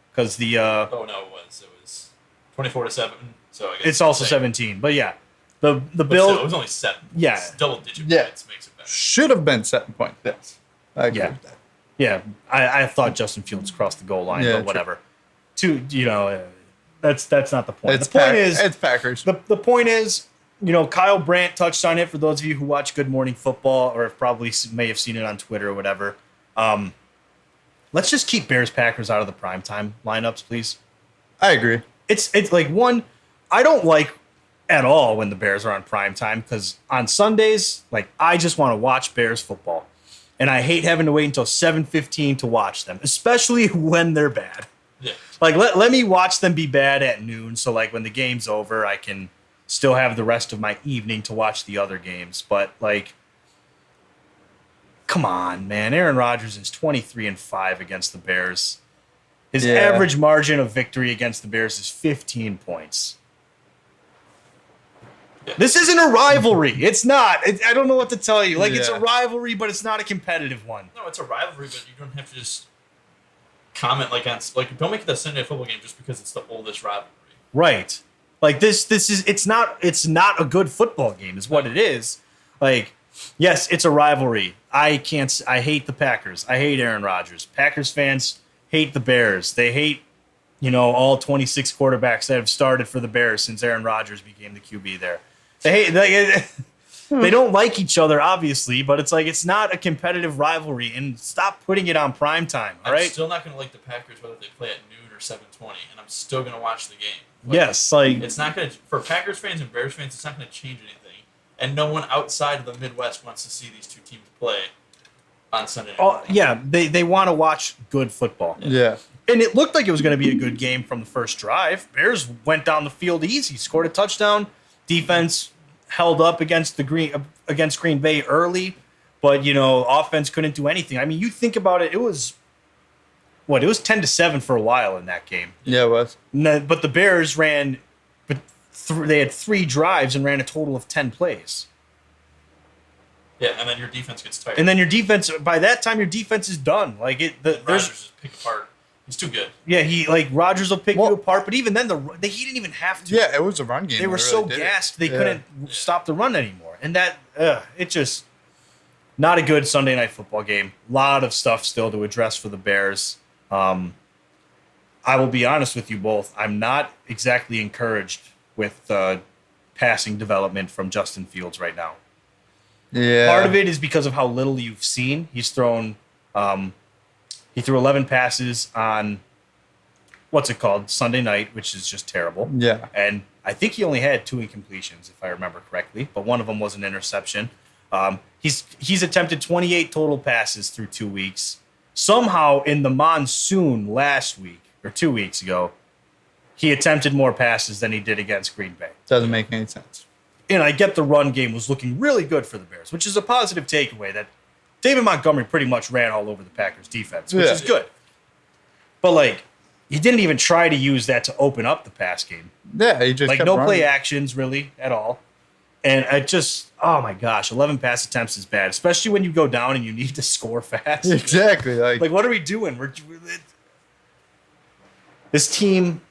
Because the oh no, it was 24-7. So I guess it's also 17. But yeah, the but Bill. still, it was only 7. Yeah, double digit Yeah. points makes it better. Should have been 7 points. Yes. I agree with that. Yeah, I thought Justin Fields crossed the goal line, but whatever. That's not the point. It's The point is it's Packers. the point is, Kyle Brandt touched on it. For those of you who watch Good Morning Football or probably may have seen it on Twitter or whatever, let's just keep Bears Packers out of the primetime lineups, please. I agree. It's like one, I don't like at all when the Bears are on primetime because on Sundays, like I just want to watch Bears football. And I hate having to wait until 7:15 to watch them, especially when they're bad. Yeah. Like, let me watch them be bad at noon. So, like, when the game's over, I can still have the rest of my evening to watch the other games. But, like, come on, man. Aaron Rodgers is 23-5 against the Bears. His average margin of victory against the Bears is 15 points. Yeah. This isn't a rivalry. It's not. I don't know what to tell you. Like, it's a Yeah. rivalry, but it's not a competitive one. No, it's a rivalry, but you don't have to just comment like on don't make it a Sunday Night Football game just because it's the oldest rivalry. Right. Like it's not a good football game is what it is. Like, yes, it's a rivalry. I hate the Packers. I hate Aaron Rodgers. Packers fans hate the Bears. They hate, all 26 quarterbacks that have started for the Bears since Aaron Rodgers became the QB there. They don't like each other, obviously, but it's like it's not a competitive rivalry, and stop putting it on prime time, all right? I'm still not going to like the Packers whether they play at noon or 7:20, and I'm still going to watch the game. Yes, like it's not going to for Packers fans and Bears fans. It's not going to change anything, and no one outside of the Midwest wants to see these two teams play on Sunday night. yeah, they want to watch good football. Yeah. And it looked like it was going to be a good game from the first drive. Bears went down the field easy, scored a touchdown. Defense held up against Green Bay early, but offense couldn't do anything. I mean, you think about it, it was 10-7 for a while in that game. Yeah, it was. But the Bears ran, they had 3 drives and ran a total of 10 plays. Yeah, and then your defense gets tired. And then by that time, your defense is done. Like Rodgers just pick apart. He's too good. Yeah, Rodgers will pick you apart, but even then, he didn't even have to. Yeah, it was a run game. They were so gassed they couldn't stop the run anymore, and that it just not a good Sunday Night Football game. A lot of stuff still to address for the Bears. I will be honest with you both. I'm not exactly encouraged with passing development from Justin Fields right now. Yeah. Part of it is because of how little you've seen. He's thrown. He threw 11 passes on, Sunday night, which is just terrible. Yeah. And I think he only had 2 incompletions, if I remember correctly, but one of them was an interception. He's attempted 28 total passes through 2 weeks. Somehow, in the monsoon last week, or 2 weeks ago, he attempted more passes than he did against Green Bay. Doesn't make any sense. And I get the run game was looking really good for the Bears, which is a positive takeaway that David Montgomery pretty much ran all over the Packers defense, which is good. But, he didn't even try to use that to open up the pass game. Yeah, he just kept no running. play actions really at all. And I just, oh my gosh, 11 pass attempts is bad, especially when you go down and you need to score fast. Exactly. Like, what are we doing? This team,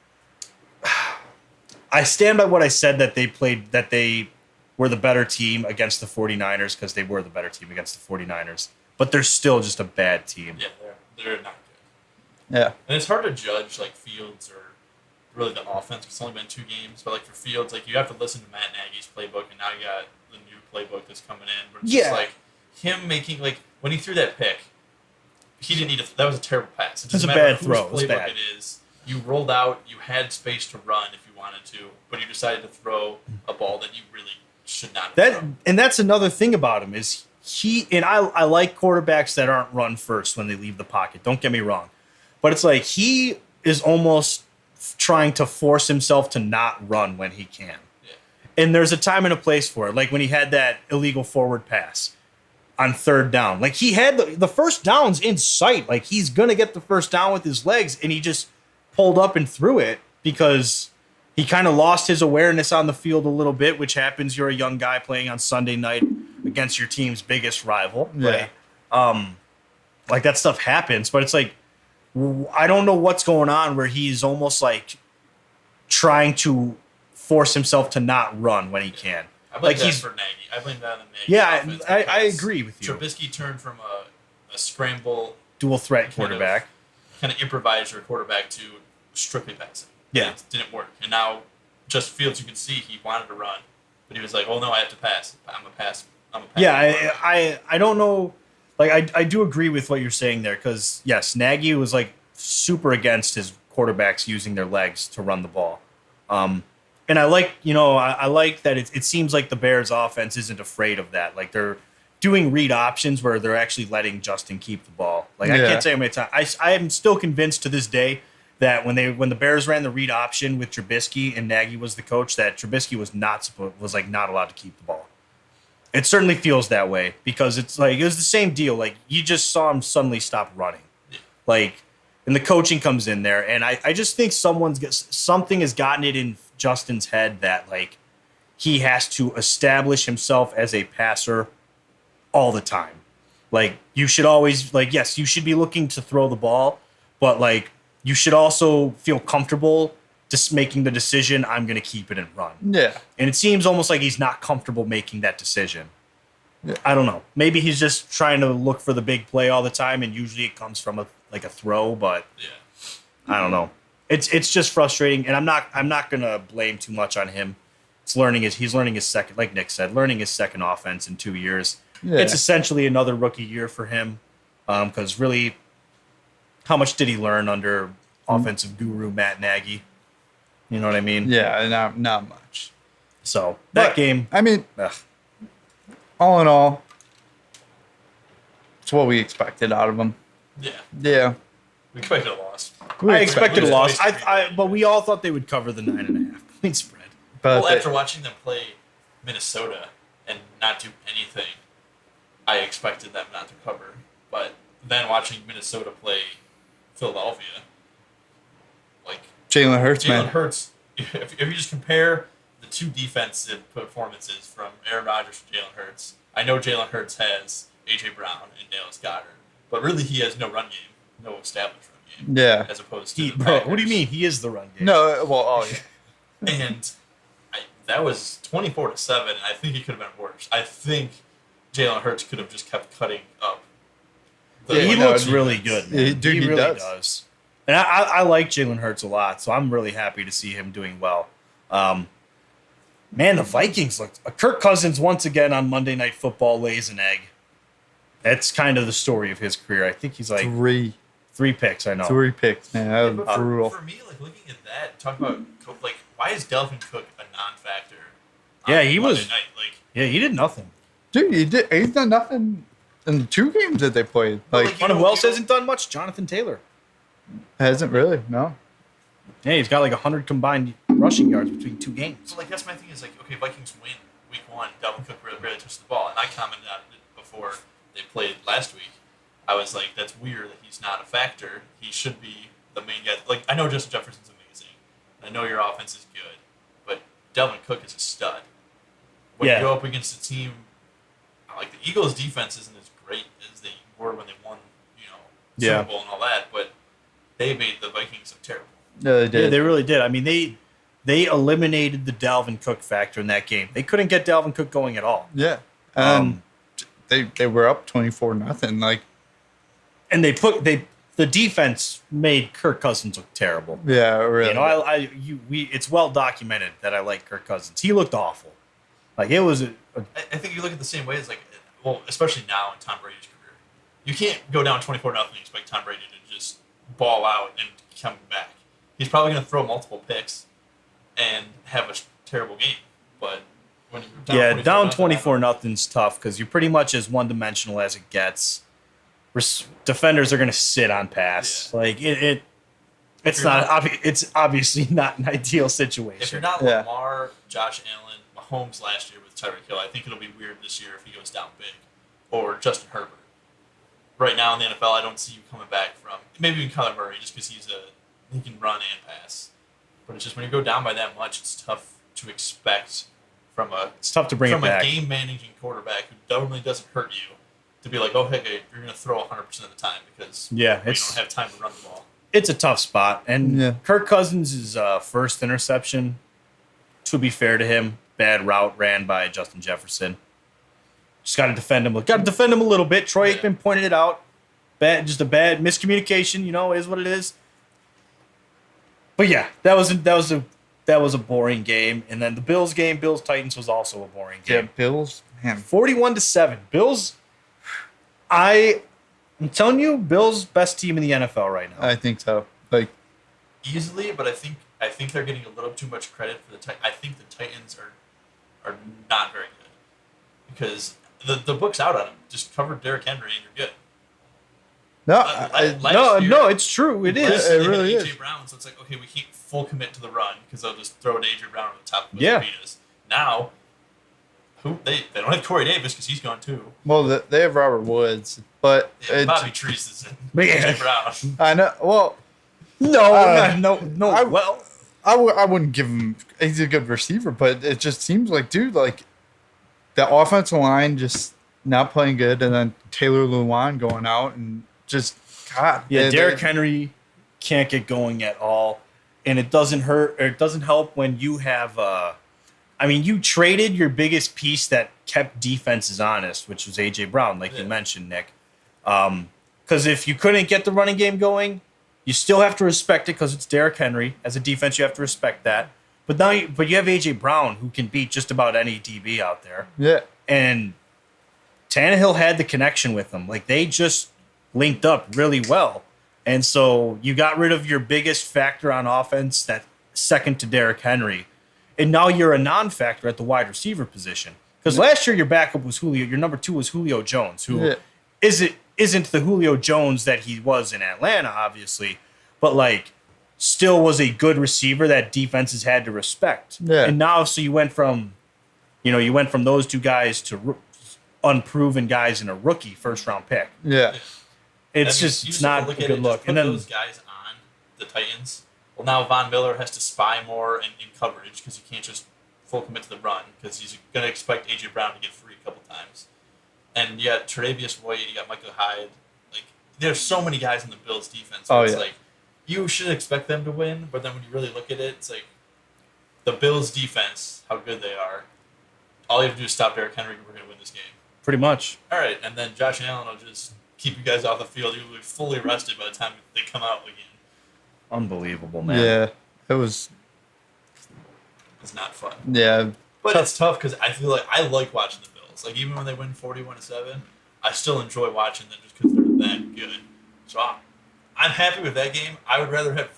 I stand by what I said that they were the better team against the 49ers because they were the better team against the 49ers. But they're still just a bad team. Yeah, they're not good. Yeah. And it's hard to judge, Fields or really the offense. It's only been 2 games. But, for Fields, you have to listen to Matt Nagy's playbook, and now you got the new playbook that's coming in. But it's just, him making, when he threw that pick, he didn't need to. That was a terrible pass. It was a doesn't matter bad throw. It was whose playbook bad. it is. You rolled out. You had space to run if you wanted to, but you decided to throw a ball that you really should not have thrown. And that's another thing about him is I like quarterbacks that aren't run first when they leave the pocket. Don't get me wrong. But it's he is almost trying to force himself to not run when he can. Yeah. And there's a time and a place for it. Like when he had that illegal forward pass on 3rd down. He had the first down's in sight. He's going to get the first down with his legs, and he just pulled up and threw it because he kind of lost his awareness on the field a little bit, which happens. You're a young guy playing on Sunday night against your team's biggest rival. Yeah. Right? That stuff happens, but it's I don't know what's going on where he's almost trying to force himself to not run when he can. I blame that for Nagy. I blame that on the Nagy. Yeah, offense I because agree with you. Trubisky turned from a scramble, Dual threat quarterback. Kind of improviser quarterback to strictly passing. Yeah. It didn't work. And now, just Fields, you can see he wanted to run, but he was like, "Oh no, I have to pass. I'm a pass. Yeah, I don't know. I do agree with what you're saying there because yes, Nagy was super against his quarterbacks using their legs to run the ball. And I like I like that it seems like the Bears offense isn't afraid of that. They're doing read options where they're actually letting Justin keep the ball. I can't tell you how many times I am still convinced to this day that when the Bears ran the read option with Trubisky and Nagy was the coach, that Trubisky was not allowed to keep the ball. It certainly feels that way because it's like it was the same deal. Like you just saw him suddenly stop running, like, and the coaching comes in there, and I just think something has gotten it in Justin's head that like he has to establish himself as a passer all the time. Like you should always yes, you should be looking to throw the ball, but like you should also feel comfortable just making the decision, I'm going to keep it and run. Yeah. And it seems almost like he's not comfortable making that decision. Yeah. I don't know. Maybe he's just trying to look for the big play all the time, and usually it comes from a throw, but I don't know. It's just frustrating, and I'm not going to blame too much on him. He's learning his second, like Nick said, learning his second offense in 2 years. Yeah. It's essentially another rookie year for him because really, how much did he learn under offensive guru Matt Nagy? You know what I mean? Yeah, not much. So that game, I mean, all in all, it's what we expected out of them. Yeah. We expected a loss. I expected a loss. But we all thought they would cover the 9.5 point spread. But after watching them play Minnesota and not do anything, I expected them not to cover. But then watching Minnesota play Philadelphia, like Jalen Hurts, man. Jalen Hurts, if you just compare the two defensive performances from Aaron Rodgers and Jalen Hurts, I know Jalen Hurts has A.J. Brown and Dallas Goedert, but really he has no run game, no established run game. Yeah. As opposed to what do you mean? He is the run game. No, well, yeah. And that was 24-7, and I think it could have been worse. I think Jalen Hurts could have just kept cutting up. He looks really good. He really does. And I like Jalen Hurts a lot, so I'm really happy to see him doing well. Man, the Vikings looked. Kirk Cousins once again on Monday Night Football lays an egg. That's kind of the story of his career. I think he's like three picks. I know 3 picks. Man, that was brutal. For me, like looking at that, talk about like why is Dalvin Cook a non-factor? Yeah, he Monday was. Night? Like, yeah, he did nothing. Dude, he's done nothing in the 2 games that they played. Like one who else hasn't done much? Jonathan Taylor. Hasn't really, no. Yeah, he's got like 100 combined rushing yards between 2 games. So like that's my thing is like, okay, Vikings win week 1. Dalvin Cook really touched the ball, and I commented on it before they played last week. I was like, that's weird that he's not a factor. He should be the main guy. Like I know Justin Jefferson's amazing. I know your offense is good, but Dalvin Cook is a stud. When you go up against a team like the Eagles' defense isn't as great as they were when they won, Super Bowl and all that, but they made the Vikings look terrible. Yeah, they did. Yeah, they really did. I mean, they eliminated the Dalvin Cook factor in that game. They couldn't get Dalvin Cook going at all. Yeah. They were up 24-0. Like, and the defense made Kirk Cousins look terrible. Yeah, really. It's well documented that I like Kirk Cousins. He looked awful. Like it was. I think you look at it the same way as especially now in Tom Brady's career, you can't go down 24-0 and expect Tom Brady to just ball out and come back. He's probably going to throw multiple picks and have a terrible game. But when you're down 24-0's tough because you're pretty much as one-dimensional as it gets. Defenders are going to sit on pass. Yeah. Like it's obviously not an ideal situation. If you're not Lamar, Josh Allen, Mahomes last year with Tyreek Hill, I think it'll be weird this year if he goes down big, or Justin Herbert. Right now in the NFL, I don't see you coming back from maybe even Kyler Murray just because he can run and pass. But it's just when you go down by that much, it's tough to expect it's tough to bring it back. A game managing quarterback who definitely doesn't hurt you to be like, oh hey, you're going to throw 100% of the time because we don't have time to run the ball. It's a tough spot, and Kirk Cousins' first interception. To be fair to him, bad route ran by Justin Jefferson. Just got to defend him. Got to defend him a little bit. Troy Aikman pointed it out. Just a bad miscommunication. Is what it is. But yeah, that was a boring game. And then the Bills game, Bills Titans was also a boring game. Yeah, Bills, man, 41-7. Bills. I'm telling you, Bills best team in the NFL right now. I think so. Like easily, but I think they're getting a little too much credit for the Titans. I think the Titans are not very good because the book's out on them. Just cover Derrick Henry and you're good. No, No, it's true. It Last is. year It they had really A.J. is. Brown, so it's like, okay, we can't full commit to the run because they'll just throw it to A.J. Brown on the top of us Yeah. and beat us. Now, they don't have Corey Davis because he's gone too. Well, they have Robert Woods, but Yeah, Bobby Treese is in. But yeah. A.J. Brown. I know. Well, No. I wouldn't give him. He's a good receiver, but it just seems like, dude, like the offensive line just not playing good, and then Taylor Lewan going out and just God. Yeah, Derrick Henry can't get going at all, and it doesn't hurt or it doesn't help when you have. You traded your biggest piece that kept defenses honest, which was A.J. Brown, like you mentioned, Nick. Because if you couldn't get the running game going, you still have to respect it because it's Derrick Henry. As a defense, you have to respect that. But now, you have A.J. Brown who can beat just about any DB out there. Yeah. And Tannehill had the connection with them. Like, they just linked up really well. And so you got rid of your biggest factor on offense, that second to Derrick Henry. And now you're a non-factor at the wide receiver position. Because last year your backup was Julio. Your number 2 was Julio Jones, who isn't the Julio Jones that he was in Atlanta, obviously. But, like, still was a good receiver that defenses had to respect. Yeah. And now, so you went from those two guys to unproven guys in a rookie first-round pick. Yeah. It's not a good look. And then those guys on the Titans. Well, now Von Miller has to spy more in coverage because you can't just full commit to the run because he's going to expect A.J. Brown to get free a couple times. And you got Tre'Davious White, you got Michael Hyde. Like, there's so many guys in the Bills defense. It's like, you should expect them to win, but then when you really look at it, it's like the Bills defense, how good they are. All you have to do is stop Derrick Henry and we're going to win this game. Pretty much. All right, and then Josh Allen will just keep you guys off the field. You'll be fully rested by the time they come out again. Unbelievable, man. Yeah. It was. It's not fun. Yeah. But it's tough because I feel like I like watching the Bills. Like, even when they win 41-7, I still enjoy watching them just because they're that good. So I'm happy with that game. I would rather have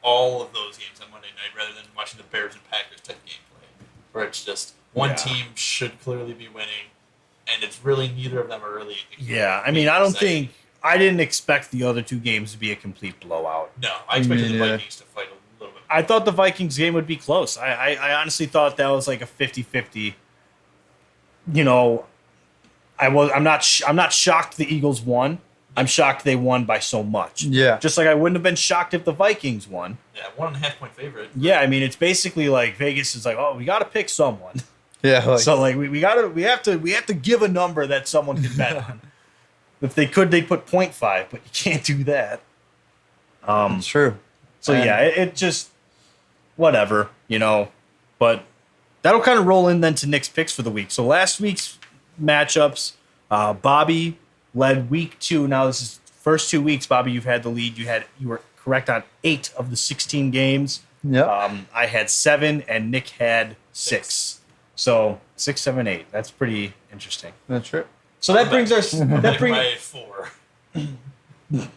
all of those games on Monday night rather than watching the Bears and Packers type gameplay, where it's just one team should clearly be winning, and it's really neither of them are really. Yeah, I didn't expect the other two games to be a complete blowout. No, I expected the Vikings to fight a little bit. I thought the Vikings game would be close. I honestly thought that was like a 50-50. You know, I'm not shocked the Eagles won. I'm shocked they won by so much. Yeah. Just like I wouldn't have been shocked if the Vikings won. Yeah, 1.5 point favorite. Yeah, I mean, it's basically like Vegas is like, oh, we got to pick someone. Yeah. Like, So like we have to give a number that someone can bet on. If they could, they'd put 0.5, but you can't do that. it's true. So yeah, it just whatever, you know. But that'll kind of roll in then to Nick's picks for the week. So last week's matchups, Bobby led week 2. Now this is first 2 weeks, Bobby. You've had the lead. You were correct on 8 of the 16 games. Yeah. I had 7, and Nick had 6. So 6, 7, 8. That's pretty interesting. That's true. So that brings our By 4.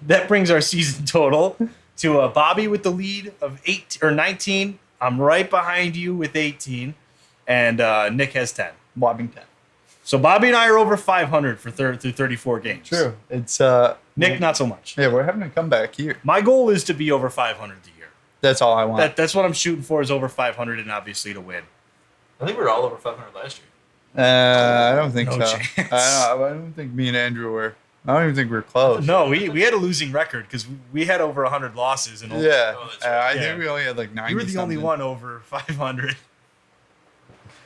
that brings our season total to Bobby with the lead of 19. I'm right behind you with 18, and Nick has 10. Bobbing 10. So Bobby and I are over 500 through 34 games. True. It's Nick, not so much. Yeah, we're having a comeback here. My goal is to be over 500 a year. That's all I want. That's what I'm shooting for, is over 500, and obviously to win. I think we were all over 500 last year. I don't think No so. chance. I don't think me and Andrew were. I don't even think we were close. No, we had a losing record because we had over 100 losses. And Yeah. Oh, that's right. I Yeah. think we only had like 90. you were the only something. one over 500.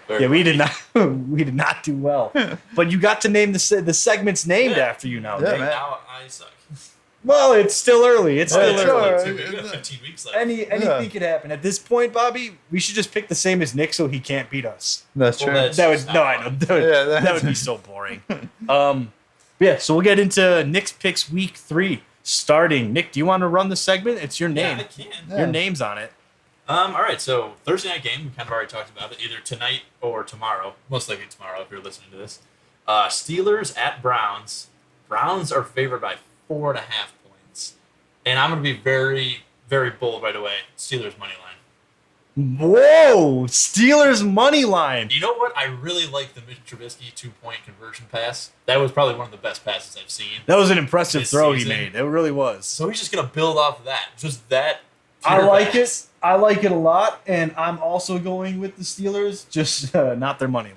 Very Yeah, we lucky. did not. We did not do well. But you got to name the segment's named Yeah. after you now. Yeah, Nick. man. Now I suck. Well, it's still early. It's Oh, still it's early. all right. We got 15 weeks left. Anything could happen. At this point, Bobby, we should just pick the same as Nick so he can't beat us. That's Well, true. that's- That would just no, not I know fun. that would be so boring. Yeah. So we'll get into Nick's picks week 3 starting. Nick, do you want to run the segment? It's your Yeah, I name. can. Yeah. Your name's on it. All right, so Thursday night game, we kind of already talked about it, either tonight or tomorrow. Most likely tomorrow if you're listening to this. Steelers at Browns. Browns are favored by 4.5 points. And I'm going to be very, very bold right away. Steelers money line. Whoa! Steelers money line. You know what? I really like the Mitch Trubisky 2-point conversion pass. That was probably one of the best passes I've seen. That was an impressive This throw season. he made. It really was. So he's just gonna build off of that. Just that. I pure like pass. it. I like it a lot, and I'm also going with the Steelers, just not their money line.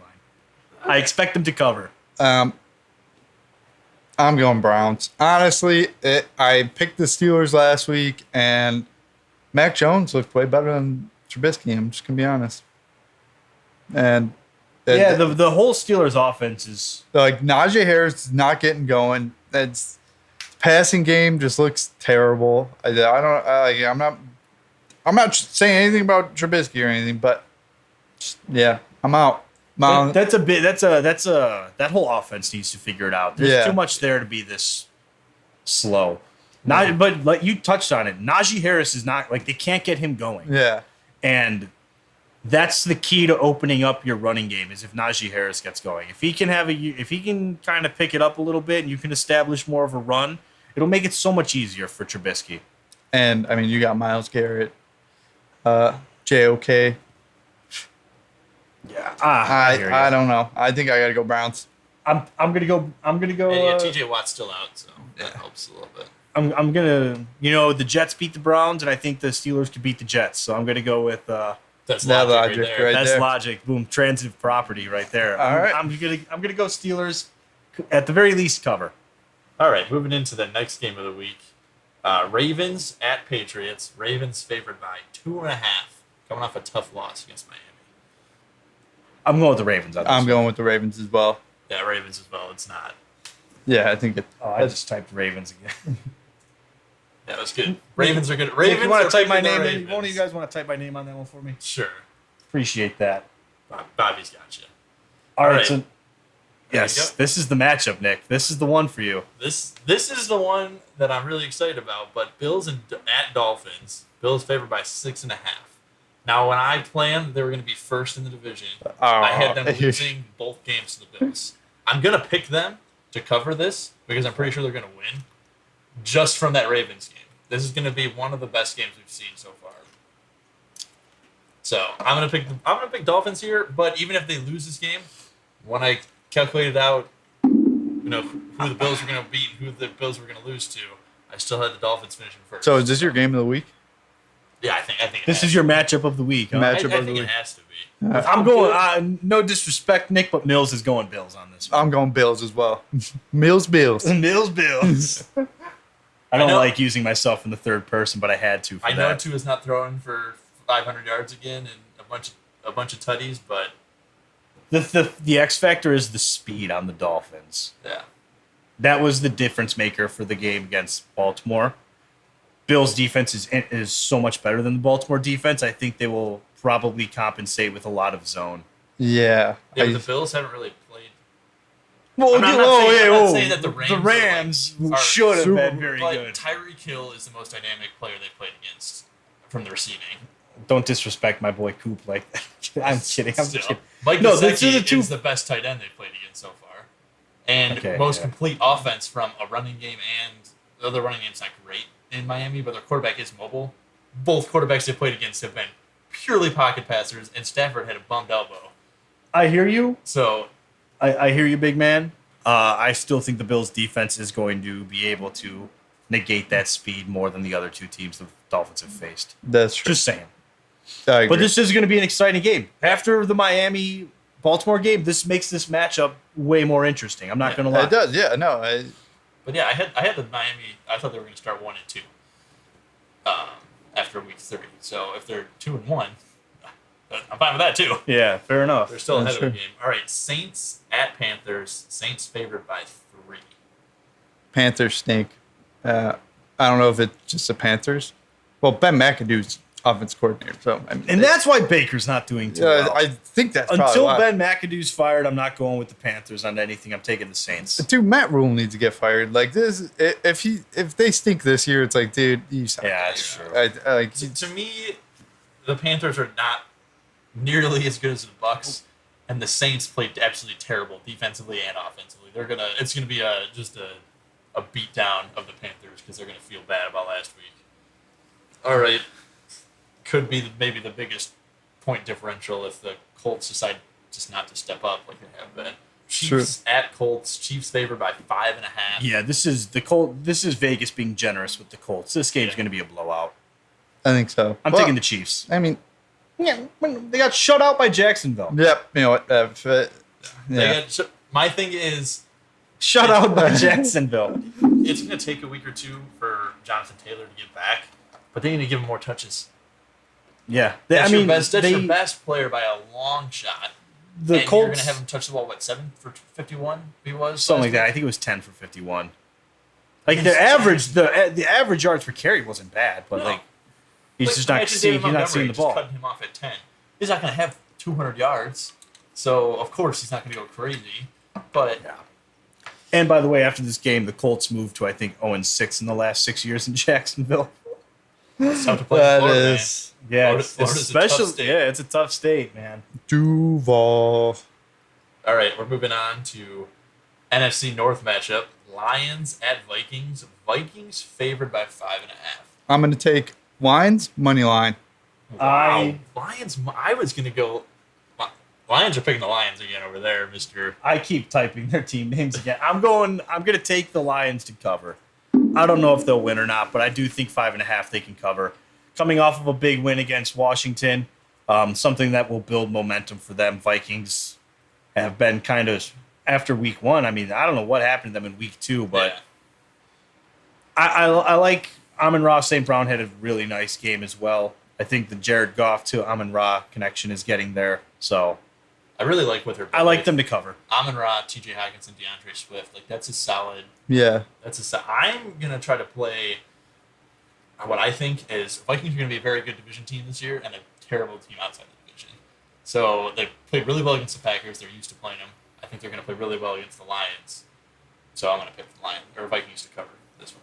I expect them to cover. I'm going Browns. Honestly, I picked the Steelers last week, and Mac Jones looked way better than Trubisky. I'm just gonna be honest. And Yeah, the whole Steelers offense is. like Najee Harris is not getting going. That's passing game just looks terrible. I'm not saying anything about Trubisky or anything, but yeah, I'm out. That whole offense needs to figure it out. There's too much there to be this slow. But like you touched on it, Najee Harris is not like they can't get him going. Yeah. And that's the key to opening up your running game is if Najee Harris gets going. If he can kind of pick it up a little bit and you can establish more of a run, it'll make it so much easier for Trubisky. And I mean, you got Myles Garrett, JOK. Yeah, I don't know. I think I got to go Browns. I'm gonna go. Yeah, TJ Watt's still out, so that helps a little bit. I'm gonna. The Jets beat the Browns, and I think the Steelers could beat the Jets. So I'm gonna go with. That's That logic, logic, right there. right? That's there. logic. Boom. Transitive property right there. All right. I'm gonna go Steelers. At the very least, cover. All right, moving into the next game of the week. Ravens at Patriots. Ravens favored by 2.5. Coming off a tough loss against Miami. I'm going with the Ravens. On this I'm one. going with the Ravens as well. Yeah, Ravens as well. It's not. Yeah, I think it. Oh, I just typed Ravens again. Yeah, that's good. Ravens are good. Ravens. If you want are to type my picking the name in, Ravens. one of you guys want to type my name on that one for me? Sure. Appreciate that. Bobby's got you. All right. right. So, There yes, you go. this is the matchup, Nick. This is the one for you. This is the one that I'm really excited about. But Bills at Dolphins. Bills favored by 6.5. Now, when I planned they were going to be first in the division, I had them losing both games to the Bills. I'm going to pick them to cover this because I'm pretty sure they're going to win just from that Ravens game. This is going to be one of the best games we've seen so far. So I'm going to pick Dolphins here, but even if they lose this game, when I calculated out who the Bills were going to beat and who the Bills were going to lose to, I still had the Dolphins finishing first. So is this your game of the week? Yeah, I think it This has is your matchup of the week. Huh? Matchup I of the think it week. has to be. I'm going. No disrespect, Nick, but Mills is going Bills on this one. I'm going Bills as well. Bills. Bills. I don't know- like using myself in the third person, but I had to. For I know that. Tua's not throwing for 500 yards again and a bunch of tutties, but The X factor is the speed on the Dolphins. yeah. That was the difference maker for the game against Baltimore. Bills' defense is so much better than the Baltimore defense. I think they will probably compensate with a lot of zone. Yeah. Yeah, but the Bills haven't really played. Well, I'm not saying that the Rams are should have super- been very but good. Tyreek Hill is the most dynamic player they played against from the receiving. Don't disrespect my boy Coop like that. I'm kidding. I'm Still, kidding. Mike No, Gesicki these are the two- is the best tight end they've played against so far, and Okay, most yeah. complete offense from a running game. And the other running game's not great in Miami, but their quarterback is mobile. Both quarterbacks they played against have been purely pocket passers, and Stafford had a bummed elbow. I hear you. So I hear you, big man. I still think the Bills' defense is going to be able to negate that speed more than the other two teams the Dolphins have faced. That's true. Just saying. I agree. But this is going to be an exciting game. After the Miami Baltimore game, this makes this matchup way more interesting. I'm not going to lie. It does. Yeah. No. But yeah, I had the Miami. I thought they were going to start 1-2 after week 3. So if they're 2-1, I'm fine with that too. Yeah, fair enough. They're still ahead That's of the true. game. All right, Saints at Panthers. Saints favored by 3. Panthers stink. I don't know if it's just the Panthers. Well, Ben McAdoo's offense coordinator. So I mean, And that's why Baker's not doing too well. I think that's probably Until why. Ben McAdoo's fired, I'm not going with the Panthers on anything. I'm taking the Saints. Dude, Matt Rule needs to get fired. Like this, if they stink this year, it's like, dude, you suck. Yeah, that's true. Like, To me, the Panthers are not nearly as good as the Bucks, and the Saints played absolutely terrible defensively and offensively. It's gonna be just a beatdown of the Panthers because they're gonna feel bad about last week. All right, could be maybe the biggest point differential if the Colts decide just not to step up like they have been. Sure. Chiefs at Colts. Chiefs favored by 5.5. Yeah, this is the Colt. This is Vegas being generous with the Colts. This game's going to be a blowout. I think so. I'm taking the Chiefs. I mean, Yeah, they got shut out by Jacksonville. yep. You know what? My thing is, Shut out by Jacksonville. it's going to take a week or two for Jonathan Taylor to get back, but they need to give him more touches. Yeah, That's your best player by a long shot. The and Colts, you're going to have him touch the ball, 7 for 51 he was? something like that. I think it was 10 for 51. Like the average yards per carry wasn't bad, but No. he's just not seeing the ball. Cutting him off at 10. He's not going to have 200 yards, so of course he's not going to go crazy. But Yeah. And by the way, after this game, the Colts moved to I think 0-6 in the last 6 years in Jacksonville. it's tough to play That in Florida, man. is Yeah, Florida's a tough state. it's a tough state, man. Duval. All right, we're moving on to NFC North matchup. Lions at Vikings. Vikings favored by 5.5. I'm going to take Lions money line. Wow. Lions. I was going to go. Lions are picking the Lions again over there, Mister. I keep typing their team names again. I'm gonna take the Lions to cover. I don't know if they'll win or not, but I do think 5.5 they can cover. Coming off of a big win against Washington, something that will build momentum for them. Vikings have been kind of after week 1. I mean, I don't know what happened to them in week 2, but I like Amon-Ra St. Brown had a really nice game as well. I think the Jared Goff to Amon-Ra connection is getting there, so I really like what they're. I like them to cover. Amon-Ra, T.J. Hockenson, DeAndre Swift. Like that's a solid. Yeah. I'm gonna try to play. What I think is Vikings are gonna be a very good division team this year and a terrible team outside the division. So they played really well against the Packers. They're used to playing them. I think they're gonna play really well against the Lions. So I'm gonna pick the Lions or Vikings to cover this one.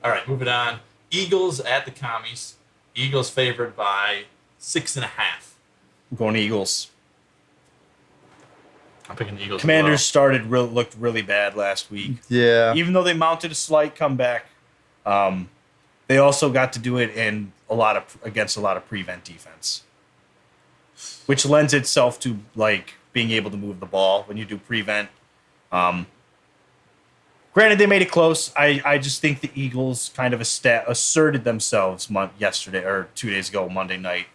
All right, moving on. Eagles at the Commies. Eagles favored by 6.5. I'm going Eagles. I'm picking the Eagles. Commanders looked really bad last week. Yeah. Even though they mounted a slight comeback, they also got to do it against a lot of prevent defense, which lends itself to like being able to move the ball when you do prevent. Granted, they made it close. I just think the Eagles kind of asserted themselves yesterday or 2 days ago, Monday night,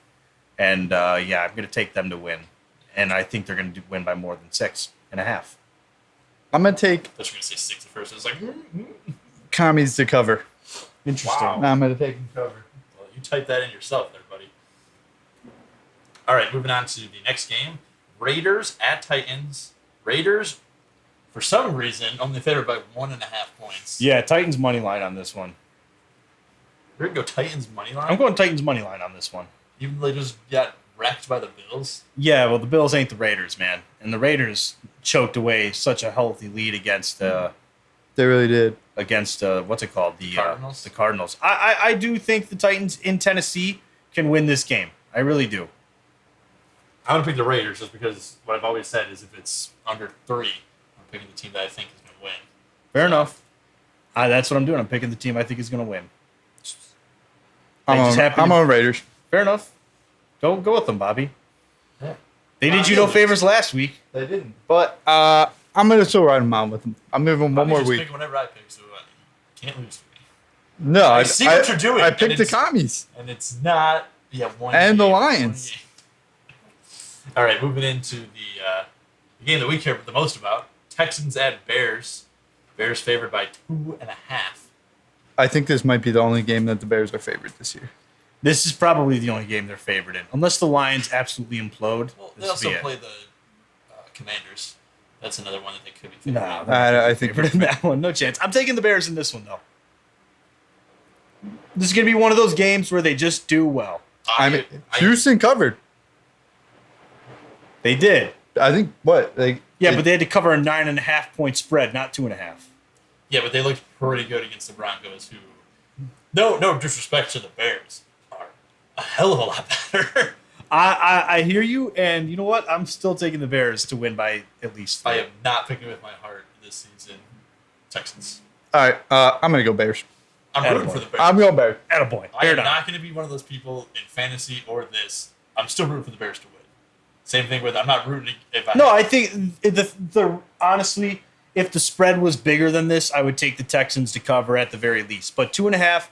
and I'm going to take them to win. And I think they're going to win by more than 6.5. I'm going to take I was going to say 6 at first. I was like, Commies to cover. Interesting. Wow. I'm going to take them cover. Well, you type that in yourself there, buddy. All right, moving on to the next game. Raiders at Titans. Raiders, for some reason, only favored by 1.5 points. Yeah, Titans money line on this one. We're going to go Titans money line? I'm going Titans money line on this one. Even though they just got wrecked by the Bills? Yeah, well, the Bills ain't the Raiders, man. And the Raiders choked away such a healthy lead against They really did. what's it called? The Cardinals? The Cardinals. I do think the Titans in Tennessee can win this game. I really do. I'm going to pick the Raiders just because what I've always said is if it's under 3, I'm picking the team that I think is going to win. Fair enough. That's what I'm doing. I'm picking the team I think is going to win. I'm on Raiders. Fair enough. Go with them, Bobby. Yeah. They did you no favors last week. They didn't. But I'm going to still ride them out with them. I'm moving one more just week. Pick whenever I pick, so can't lose to me. No, I see what you're doing, I and picked the it's- Commies. And it's not one And the game, Lions. 1 game. All right, moving into the game that we care the most about. Texans at Bears. Bears favored by 2.5. I think this might be the only game that the Bears are favored this year. This is probably the only game they're favored in. Unless the Lions absolutely implode. Well, they this also will be it. play the Commanders. That's another one that they could be favored. No, in. I think favored in that one. No chance. I'm taking the Bears in this one, though. This is going to be one of those games where they just do well. I mean, Houston covered. They did. I think what? But they had to cover a 9.5 point spread, not 2.5. Yeah, but they looked pretty good against the Broncos, who, no disrespect to the Bears, are a hell of a lot better. I hear you, and you know what? I'm still taking the Bears to win by at least 3. I am not picking with my heart this season. Texans. All right, I'm going to go Bears. I'm rooting for the Bears. I'm going Bears. Attaboy. I Bear am down. not going to be one of those people in fantasy or this I'm still rooting for the Bears to win. Same thing with I'm not rooting if I. No, I think the honestly, if the spread was bigger than this, I would take the Texans to cover at the very least. But 2.5,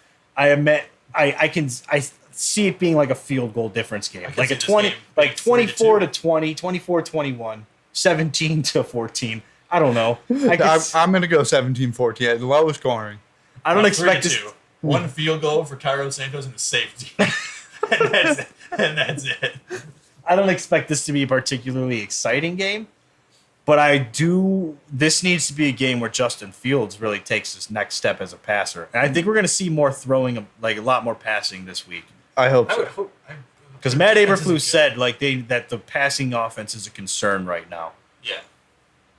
I see it being like a field goal difference game, like a 20, like 24 to 20, 24-21, 17-14. I don't know. I'm gonna go 17-14, the lowest scoring. I don't expect this. 3-2. One field goal for Cairo Santos and a safety, and that's it. I don't expect this to be a particularly exciting game, but I do. This needs to be a game where Justin Fields really takes his next step as a passer, and I think we're going to see more throwing, like a lot more passing this week. I hope I so. would hope. Because Matt Eberflus said that the passing offense is a concern right now, Yeah.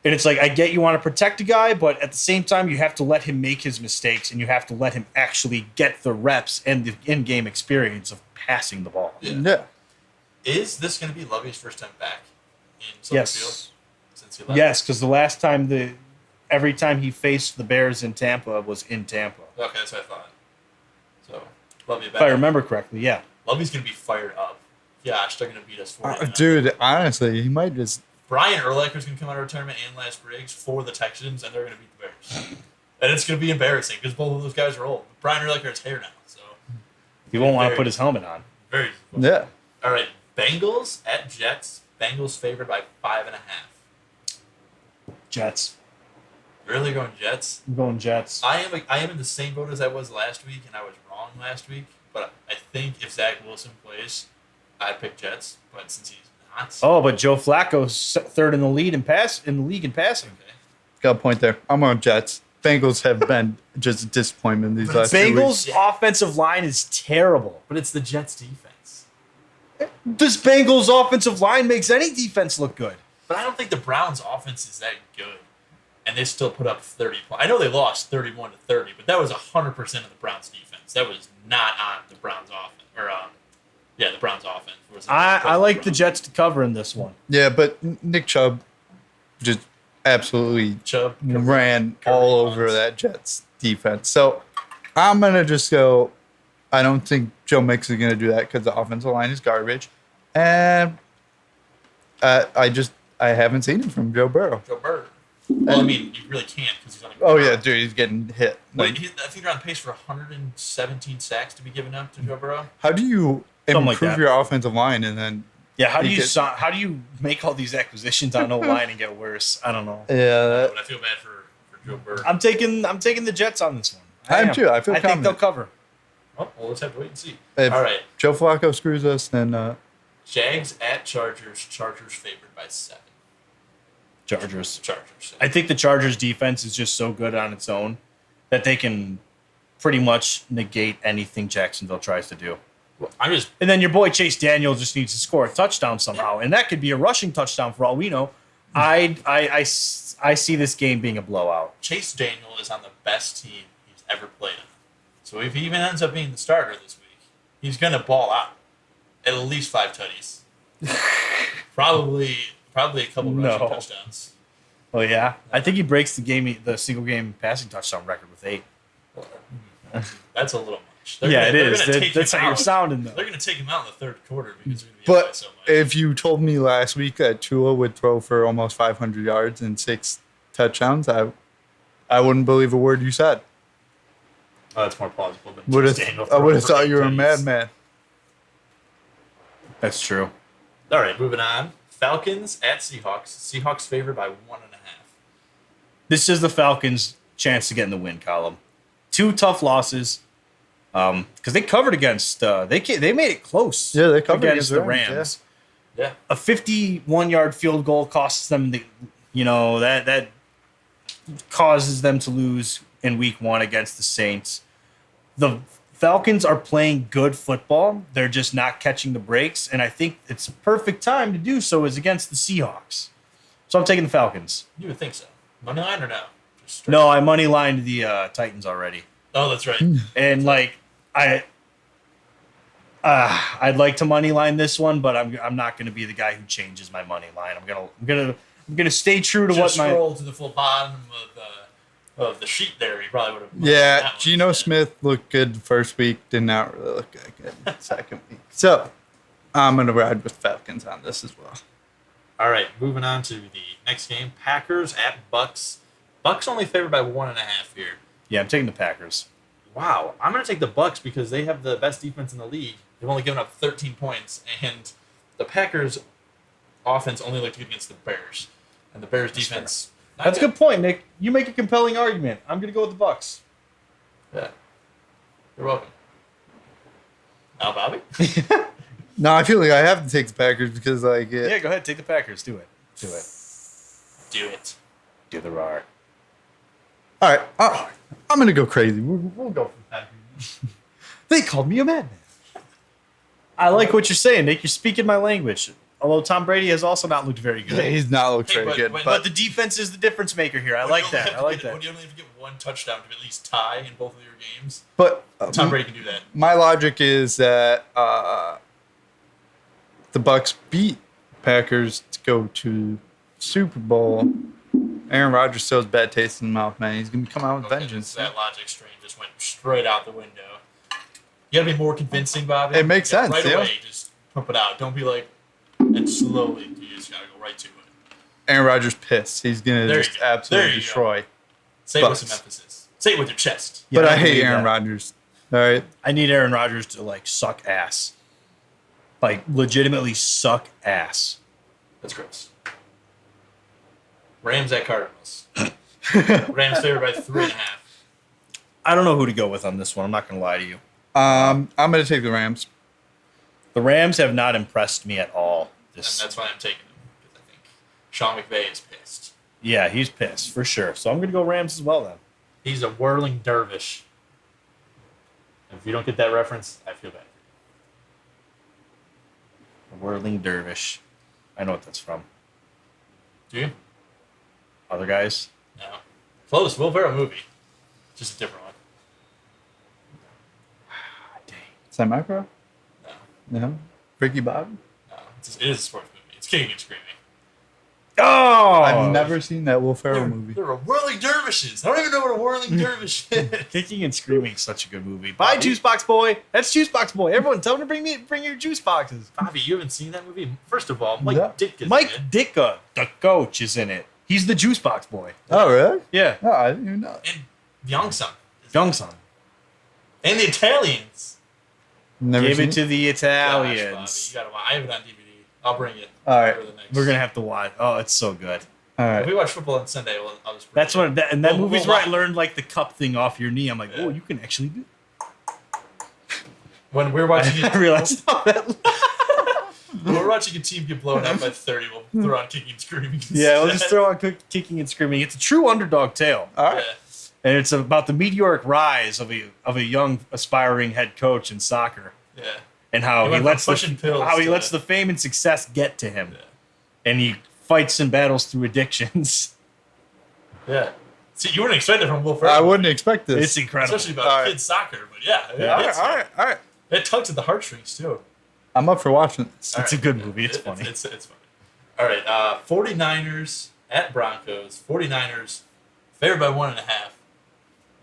and it's like I get you want to protect a guy, but at the same time you have to let him make his mistakes, and you have to let him actually get the reps and the in-game experience of passing the ball. Yeah. Is this going to be Lovey's first time back in Soldier Field Yes. since he left? Yes, because the last time every time he faced the Bears in Tampa was in Tampa. Okay, that's what I thought. So, Lovey back. If I remember correctly, yeah. Lovey's going to be fired up. Yeah, they're going to beat us 40. Dude, honestly, he might just. Brian Urlacher's going to come out of retirement and Lance Briggs for the Texans, and they're going to beat the Bears. And it's going to be embarrassing because both of those guys are old. Brian Urlacher has hair now, so He won't want to put his helmet on. very. Yeah. All right, Bengals at Jets. Bengals favored by 5.5. Jets. Really going Jets? I'm going Jets. I am in the same boat as I was last week, and I was wrong last week. But I think if Zach Wilson plays, I'd pick Jets. But since he's not, Oh, but Joe Flacco's third in the lead in league in passing. okay. Got a point there. I'm on Jets. Bengals have been just a disappointment these last 2 weeks. Bengals offensive line is terrible. But it's the Jets defense. This Bengals offensive line makes any defense look good. But I don't think the Browns' offense is that good, and they still put up 30 points. I know they lost 31-30, but that was 100% of the Browns' defense. That was not on the Browns' offense, the Browns' offense. I like the Jets to cover in this one. Yeah, but Nick Chubb just absolutely Chubb ran Curry all runs. over that Jets defense. So I'm going to just go. I don't think Joe Mix is going to do that because the offensive line is garbage. And I haven't seen it from Joe Burrow. Joe Burrow. Well, I mean, you really can't because he's on a Oh, yeah, dude, he's getting hit. Wait, Like, I think they're on pace for 117 sacks to be given up to Joe Burrow. how do you Something like improve that. your offensive line and then Yeah, how do You you could- how do you make all these acquisitions on O-line and get worse? I don't know. yeah, But I feel bad for Joe Burrow. I'm taking the Jets on this one. I am too. I feel I think they'll confident. cover. Oh, well, let's have to wait and see. If All right, Joe Flacco screws us, then Jags at Chargers. Chargers favored by 7. Chargers. Chargers. I think the Chargers defense is just so good on its own that they can pretty much negate anything Jacksonville tries to do. Well, I'm just And then your boy Chase Daniel just needs to score a touchdown somehow, and that could be a rushing touchdown for all we know. I see this game being a blowout. Chase Daniel is on the best team he's ever played on. So if he even ends up being the starter this week, he's gonna ball out at least 5 tutties. probably a couple rushing No. touchdowns. Oh yeah, I think he breaks the single game passing touchdown record with 8. That's a little much. Yeah, it is. Gonna take That's him how you're out. sounding though. They're going to take him out in the third quarter because they're going to be up by but so much. if you told me last week that Tua would throw for almost 500 yards and 6 touchdowns, I wouldn't believe a word you said. Oh, that's more plausible than Would Chase have Daniel I would have throwing thought you were a for 80s. madman. That's true. All right, moving on. Falcons at Seahawks. Seahawks favored by 1.5. This is the Falcons' chance to get in the win column. 2 tough losses, because they covered against. They made it close. Yeah, they covered against against the the Rams, Rams. Yeah. A 51-yard field goal costs them that causes them to lose in week 1 against the Saints. The Falcons are playing good football. They're just not catching the breaks, and I think it's a perfect time to do so is against the Seahawks. So I'm taking the Falcons. You would think so. Money line or no? Just straight- No, I money lined the Titans already, Oh, that's right. and I'd like to money line this one, but I'm not going to be the guy who changes my money line. I'm gonna stay true to Just what my scroll to the full bottom of the sheet there. You probably would have. Yeah, Geno Smith looked good the first week, did not really look that good the second week. So I'm going to ride with Falcons on this as well. All right, moving on to the next game. Packers at Bucks. Bucks only favored by 1.5 here. Yeah, I'm taking the Packers. Wow, I'm going to take the Bucks because they have the best defense in the league. They've only given up 13 points, and the Packers' offense only looked good against the Bears, and the Bears' defense. That's a good point, Nick. You make a compelling argument. I'm going to go with the Bucks. Yeah, you're welcome. Now, Bobby. No, I feel like I have to take the Packers because, like, Yeah, go ahead. Take the Packers. Do it. Do it. Do it. Do the roar. all right, I'm going to go crazy. We'll go for the Packers. They called me a madman. I like what you're saying, Nick. You're speaking my language. Although Tom Brady has also not looked very good. Yeah, he's not looked Hey, very good. But the defense is the difference maker here. I like that. I like that. When you only have to get one touchdown to at least tie in both of your games, But Tom Brady can do that. my logic is that the Bucks beat Packers to go to Super Bowl. Aaron Rodgers still has bad taste in the mouth, man. He's gonna come out with Okay, vengeance. That logic strain just went straight out the window. You gotta be more convincing, Bobby. It makes sense, Right yeah. away, just pump it out. Don't be like, and slowly. You just gotta go right to it. Aaron Rodgers pissed. He's gonna There you just go. absolutely There you go. destroy. Say it with Bucks. some emphasis. Say it with your chest. Yeah, But I can hate believe Aaron that. Rodgers. All right. I need Aaron Rodgers to like suck ass. Like legitimately suck ass. That's gross. Rams at Cardinals. Rams favored by 3.5. I don't know who to go with on this one. I'm not going to lie to you. I'm gonna take the Rams. The Rams have not impressed me at all. And that's why I'm taking them. Because I think Sean McVay is pissed. Yeah, he's pissed for sure. So I'm going to go Rams as well then. He's a whirling dervish. If you don't get that reference, I feel bad. A whirling dervish. I know what that's from. Do you? Other guys? No. Close. Will Ferrell movie. Just a different one. Dang. Semi-pro? No. No. Ricky Bobby? No. It is a sports movie. It's Kicking and Screaming. Oh! I've never seen that Will Ferrell movie. There were whirling dervishes. I don't even know what a whirling dervish is. Kicking and Screaming is such a good movie. Bye, Juice Box Boy. That's Juice Box Boy. Everyone, tell him to bring your juice boxes. Bobby, you haven't seen that movie? First of all, Mike Yeah. Dick is Mike in it. Ditka, the coach, is in it. He's the Juice Box Boy. Oh, really? Yeah. No, I didn't even know. And Youngson. Youngson. And the Italians. Never Give seen it to the Gosh, Bobby, Italians. you gotta watch. I have it on DVD. I'll bring it. All right. for the next- We're going to have to watch. Oh, it's so good. All If right. we watch football on Sunday, I'll just bring That's it. what that We'll- movie's we'll where I watch. learned like the cup thing off your knee. I'm like, Yeah. oh, you can actually do. When we're watching I realized how that. when we're watching a team get blown out by 30, we'll throw on Kicking and Screaming. Yeah, we'll just instead. throw on Kicking and Screaming. It's a true underdog tale, All Yeah. right. and it's about the meteoric rise of a young aspiring head coach in soccer, Yeah. and how He he went lets from pushing pills to- lets the fame and success get to him, Yeah. and he fights and battles through addictions. Yeah. See, you wouldn't expect it from Will Ferrell. I wouldn't expect this. It's incredible. Especially about All right. kids soccer, but yeah. Yeah. all right. All right. It tugs at the heartstrings, too. I'm up for watching this. It's a good movie. It's funny. It's funny. All right. 49ers at Broncos. 49ers favored by 1.5.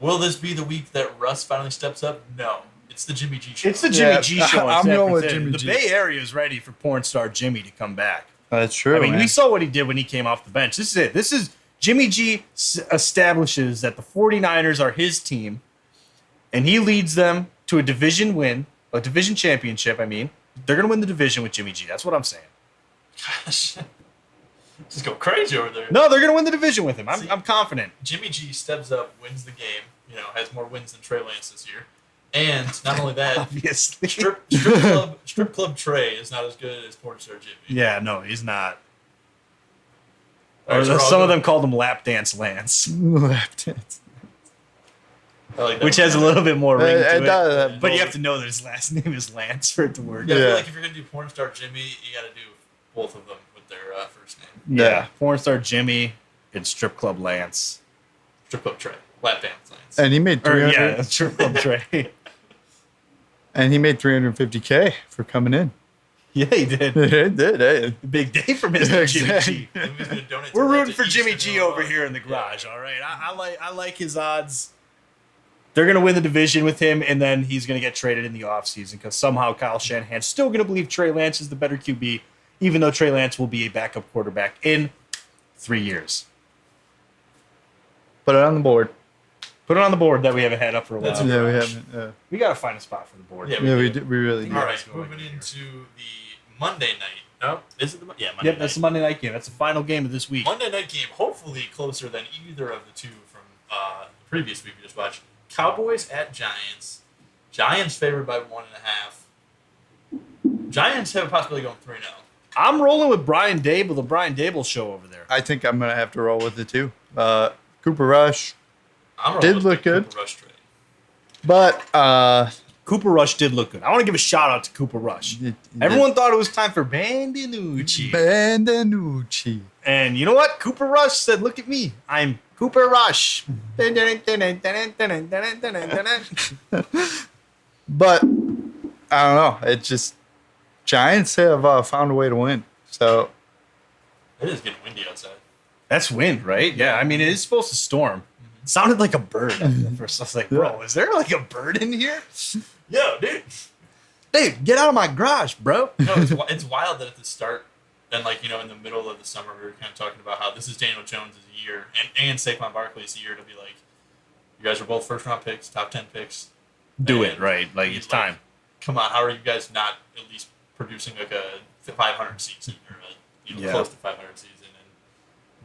Will this be the week that Russ finally steps up? No. It's the Jimmy G show. It's the Jimmy Yeah, G show. in I'm San going with Francisco. Jimmy The G. Bay Area is ready for porn star Jimmy to come back. That's true. I mean, man. we saw what he did when he came off the bench. This is it. This is Jimmy G establishes that the 49ers are his team, and he leads them to a division win, a division championship. I mean, they're going to win the division with Jimmy G. That's what I'm saying. Gosh. Just go crazy over there. No, they're going to win the division with him. See- I'm confident. Jimmy G steps up, wins the game, has more wins than Trey Lance this year. And not only that, Obviously. strip club Trey is not as good as porn star Jimmy. Yeah, no, he's not. All right, Or so we're all some of good. them called him Lap Dance Lance, Lap dance. I like that which one. has a little bit more ring to it. does. But you have to know that his last name is Lance for it to work. Yeah, I Yeah. feel like if you're gonna do porn star Jimmy, you got to do both of them with their first name. Yeah. Porn star Jimmy and Strip Club Lance. Strip club Trey, lap dance lines. And he made Or 300. yeah, Strip Club Trey. And he made 350K for coming in. Yeah, he did. It did. Hey. Big day for Mr. Jimmy Exactly. G. And who's gonna donate to We're that rooting to for Jimmy Eastern G over Illinois? here in the garage. All right, I like his odds. they're going to win the division with him, and then he's going to get traded in the offseason because somehow Kyle Shanahan's still going to believe Trey Lance is the better QB, even though Trey Lance will be a backup quarterback in 3 years. Put it on the board. Put it on the board that we haven't had up for a while. Yeah, we haven't. We got to find a spot for the board. Yeah, We really do. All right, moving into the Monday night. No, is it the Monday Yep, night? that's the Monday night game. That's the final game of this week. Monday night game, hopefully closer than either of the two from the previous week we just watched. Cowboys at Giants. Giants favored by 1.5. Giants have a possibility going 3-0. I'm rolling with Brian Dable, the Brian Dable show over there. I think I'm gonna have to roll with it too. Cooper Rush I'm Did rolling with look the good. Cooper Rush trade. but Cooper Rush did look good. I want to give a shout out to Cooper Rush. Everyone thought it was time for Bandinucci. Bandanucci. And you know what? Cooper Rush said, look at me. I'm Cooper Rush. But I don't know. It just Giants have found a way to win. So It is getting windy outside. That's wind, right? Yeah, I mean, it is supposed to storm. It sounded like a bird at first. I was like, bro, is there like a bird in here? Yo, dude. Dude, get out of my garage, bro. No, it's wild that at the start and like, in the middle of the summer we were kind of talking about how this is Daniel Jones' year and Saquon Barkley's year to be like, you guys are both first round picks, top 10 picks. Do And it, right? Like, it's time. Come on, how are you guys not at least producing like a 500 season or close to 500 season?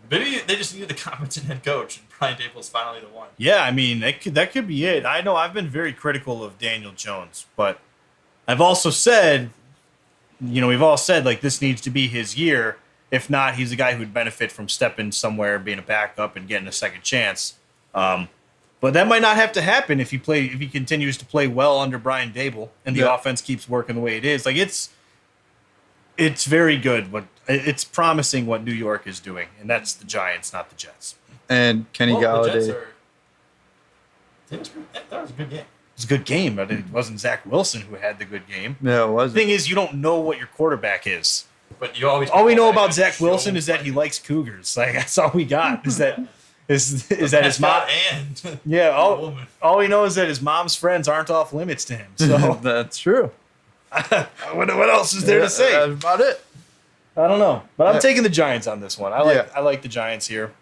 And maybe they just needed a competent head coach, and Brian Dable's finally the one. Yeah, I mean, that could be it. I know I've been very critical of Daniel Jones, but I've also said, we've all said, like, this needs to be his year. If not, he's a guy who'd benefit from stepping somewhere, being a backup, and getting a second chance. But that might not have to happen if he continues to play well under Brian Dable and the offense keeps working the way it is. Like, it's very good. It's promising what New York is doing, and that's the Giants, not the Jets. and Kenny The Jets Galladay. that was a good game. It's a good game, but it wasn't Zach Wilson who had the good game. No, it The wasn't. thing is, you don't know what your quarterback is. But you always All we know about Zach Wilson is that he likes Cougars. Like, that's all we got. Is that his mom? And Yeah. a woman. All we know is that his mom's friends aren't off limits to him. So That's true. what else is there to say? That's about it. I don't know, but I'm Yeah. taking the Giants on this one. I like the Giants here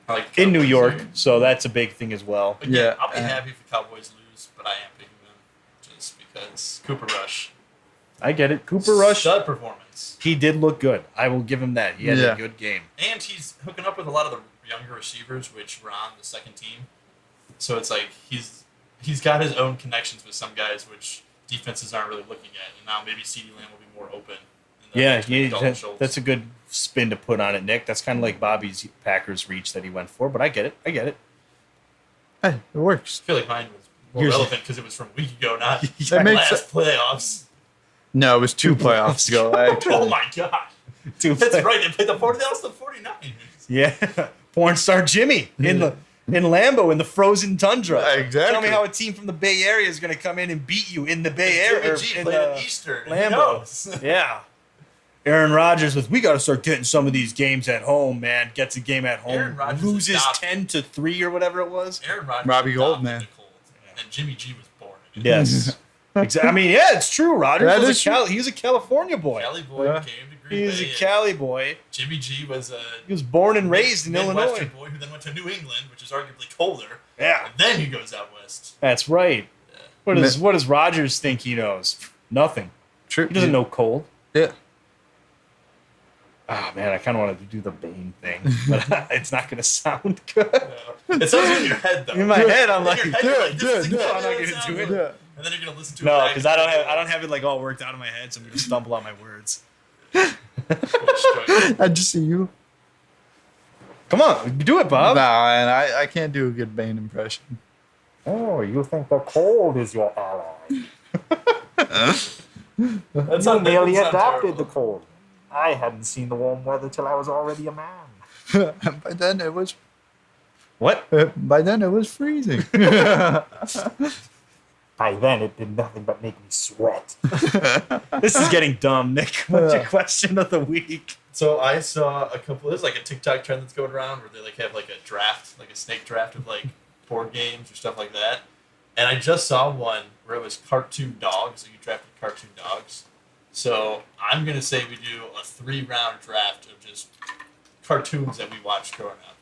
I like in New Cowboys York, here. so that's a big thing as well. Again, Yeah. I'll be happy if the Cowboys lose, but I am picking them just because Cooper Rush. I get it. Cooper Rush, Stud performance. he did look good. I will give him that. He had Yeah. a good game. And he's hooking up with a lot of the younger receivers, which were on the second team. So it's like he's got his own connections with some guys, which defenses aren't really looking at. And now maybe CeeDee Lamb will be more open. And Yeah, maybe Dalton Schultz. that's a good spin to put on it, Nick. That's kind of like Bobby's Packers reach that he went for, but I get it. Hey, it works. I feel like mine was more Here's- relevant because it was from a week ago, not That makes last playoffs. No, it was two playoffs ago. Oh Actually. my god. Dude, That's right. They played the 49ers. Yeah, porn star Jimmy in Lambeau in the frozen tundra. Exactly. Tell me how a team from the Bay Area is going to come in and beat you in the Bay Area. Jimmy G in played the at Eastern. Who Lambeau. knows? Yeah. Aaron Rodgers we got to start getting some of these games at home, man. Gets a game at Aaron home, Rodgers loses adopted- 10-3 or whatever it was. Aaron Rodgers Robbie Gold, adopted man. the Colts, and Jimmy G was born. Yes. Exactly. I mean, yeah, it's true. Rodgers That was is true. he was a California boy. Cali boy Yeah. came to Green He's Bay. a and Cali boy. Jimmy G was a He was born and raised in Midwestern Illinois. boy who then went to New England, which is arguably colder. Yeah, And then he goes out west. that's right. Yeah. What does Rodgers think he knows? Nothing. True. He doesn't know cold. Yeah. Oh man, I kind of wanted to do the Bane thing, but it's not going to sound good. It sounds good in your head, though. In my head, I'm In like, your head, you're like, this is dude, exactly I'm not what it gonna sounds do it. like. Yeah. And then you're gonna listen to it. no, back because and I don't have it like all worked out in my head, so I'm going to stumble on my words. I just see you. Come on, do it, Bob. Nah, and I can't do a good Bane impression. Oh, you think the cold is your ally? That's not terrible. cold. I hadn't seen the warm weather till I was already a man. By then it was. What? By then it was freezing. By then, it did nothing but make me sweat. This is getting dumb, Nick. What's your question of the week? So I saw a couple. There's like a TikTok trend that's going around where they like have like a draft, like a snake draft of like board games or stuff like that. And I just saw one where it was cartoon dogs. So you drafted cartoon dogs. So I'm going to say we do a 3-round draft of just cartoons that we watched growing up.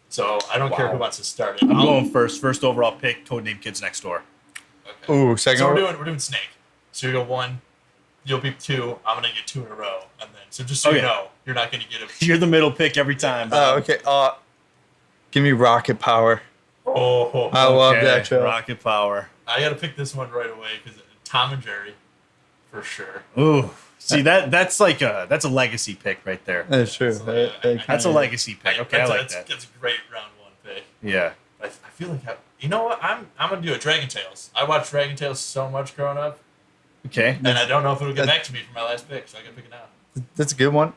So I don't care who wants to start it. I'm going first. First overall pick, Codename Kids Next Door. Okay. Ooh, second. So we're doing Snake. So you go 1, you'll pick 2. I'm gonna get 2 in a row, and then so just so you know, you're not gonna get a. You're the middle pick every time. Oh, okay. Give me Rocket Power. Oh, I love that show. Rocket Power. I gotta pick this one right away because Tom and Jerry, for sure. Ooh, see that's like that's a legacy pick right there. That's true. So, That's a legacy pick. Okay, I like that. That's a great round 1 pick. Yeah. I feel like you know what? I'm gonna do a Dragon Tales. I watched Dragon Tales so much growing up, Okay. and I don't know if it'll get back to me for my last pick, so I gotta pick it now. That's a good one.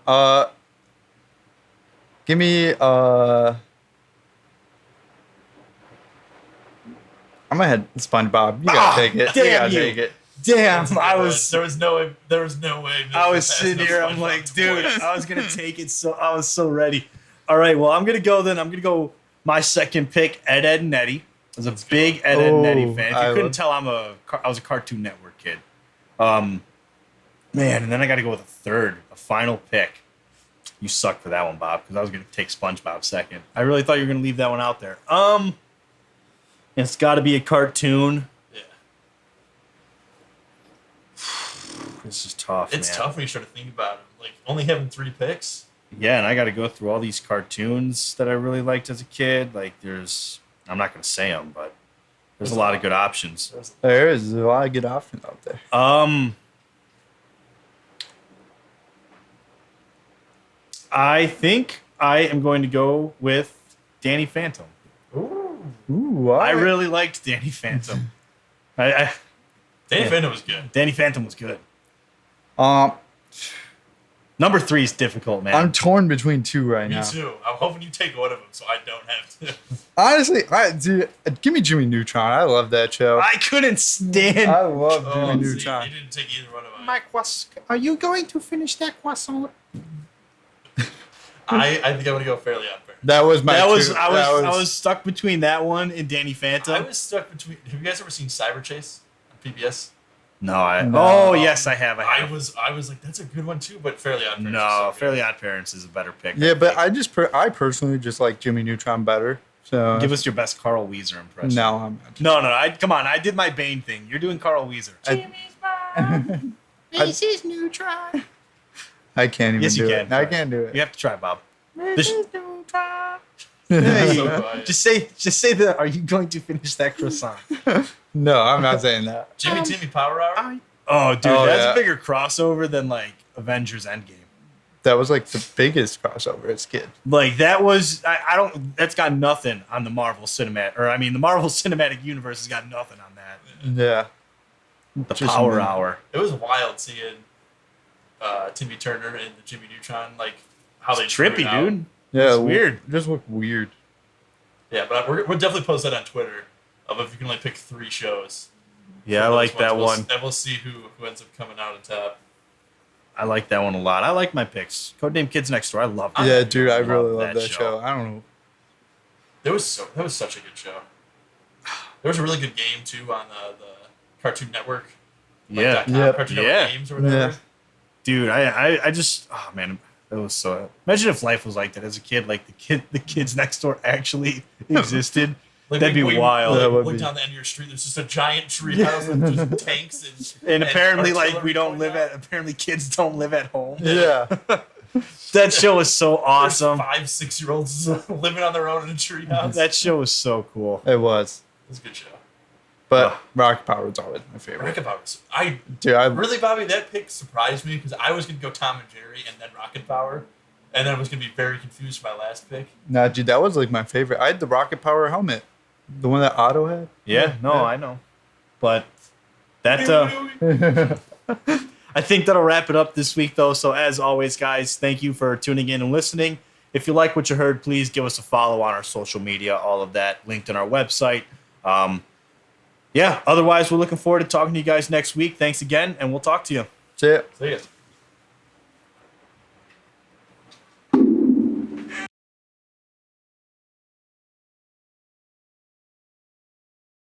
Give me I'm gonna head SpongeBob. You gotta take it. damn you gotta you. take it. Damn, There was no way. I was sitting here. I'm like, dude, I was gonna take it. So I was so ready. All right, well, I'm gonna go then. I'm gonna go my second pick, Ed, Ed and Eddie. I was a big Ed, Ed and Eddie fan. If you couldn't tell, I was a Cartoon Network kid. Man, and then I got to go with a final pick. You suck for that one, Bob, because I was gonna take SpongeBob second. I really thought you were gonna leave that one out there. It's got to be a cartoon. Yeah. This is tough. It's man. tough when you start to think about it. Like only having 3 picks. Yeah, and I got to go through all these cartoons that I really liked as a kid. Like, I'm not going to say them, but there's a lot of good options. There is a lot of good options out there. I think I am going to go with Danny Phantom. Ooh, I really liked Danny Phantom. Danny Phantom was good. Danny Phantom was good. Um, Number 3 is difficult, man. I'm torn between 2 right Me now. too. I'm hoping you take one of them so I don't have to. Honestly, give me Jimmy Neutron. I love that show. I couldn't stand. I love Jimmy See, Neutron. you didn't take either one of them. Are you going to finish that croissant? I think I'm gonna go Fairly Odd Parents. That was my. I two. was stuck between that one and Danny Phantom. I was stuck between. Have you guys ever seen Cyber Chase on PBS? No. No. Oh yes, I have. I was like, that's a good one too, but Fairly Odd Parents. is No, so good. Fairly Odd Parents is a better pick. Yeah, I but think. I personally just like Jimmy Neutron better. So Give us your best Carl Weezer impression. no, I'm not. No. Come on. I did my Bane thing. You're doing Carl Weezer. This is Neutron. I can't even Yes, you do can. it. I can't do it. You have to try, Bob. That's so quiet. Just say the. Are you going to finish that croissant? No, I'm not saying that. Jimmy Timmy Power Hour. Oh, dude, Oh, that's yeah. a bigger crossover than like Avengers Endgame. That was like the biggest crossover as a kid. Like that was. I don't. That's got nothing on the Marvel Cinematic. Or I mean, the Marvel Cinematic Universe has got nothing on that. Yeah. The Just Power amazing. Hour. It was wild seeing Timmy Turner and the Jimmy Neutron, like how they It's drew it trippy, out. dude. Yeah. It's weird. It just looked weird. Yeah, but we'll definitely post that on Twitter. Of if you can only pick 3 shows. Yeah, I Those like that ones, one. And we'll see who ends up coming out on top. I like that one a lot. I like my picks. Codename Kids Next Door. I love that. Yeah, dude, I love really love that that show. show. I don't know. That was such a good show. There was a really good game too on the Cartoon Network. Yeah. Yep. Cartoon Yeah. Network games or whatever. Yeah. Dude, I just, oh man, that was so. Imagine if life was like that as a kid. Like the kids next door actually existed. Like, That'd be when you, wild. That would look be. down the end of your street. There's just a giant treehouse with just tanks And apparently, like artillery we don't going live out. at. Apparently, kids don't live at home. Yeah. That show was so awesome. There's 5-6-year-olds living on their own in a treehouse. That show was so cool. It was. It was a good show. But Rocket Power was always my favorite. Rocket Power. I Dude, I really, Bobby, that pick surprised me because I was gonna go Tom and Jerry and then Rocket Power, and then I was gonna be very confused for my last pick. nah, dude, that was like my favorite. I had the Rocket Power helmet. The one that Otto had. Yeah, no, I know. But that I think that'll wrap it up this week, though. So as always, guys, thank you for tuning in and listening. If you like what you heard, please give us a follow on our social media. All of that linked on our website. Yeah. Otherwise, we're looking forward to talking to you guys next week. Thanks again, and we'll talk to you. See ya. See ya.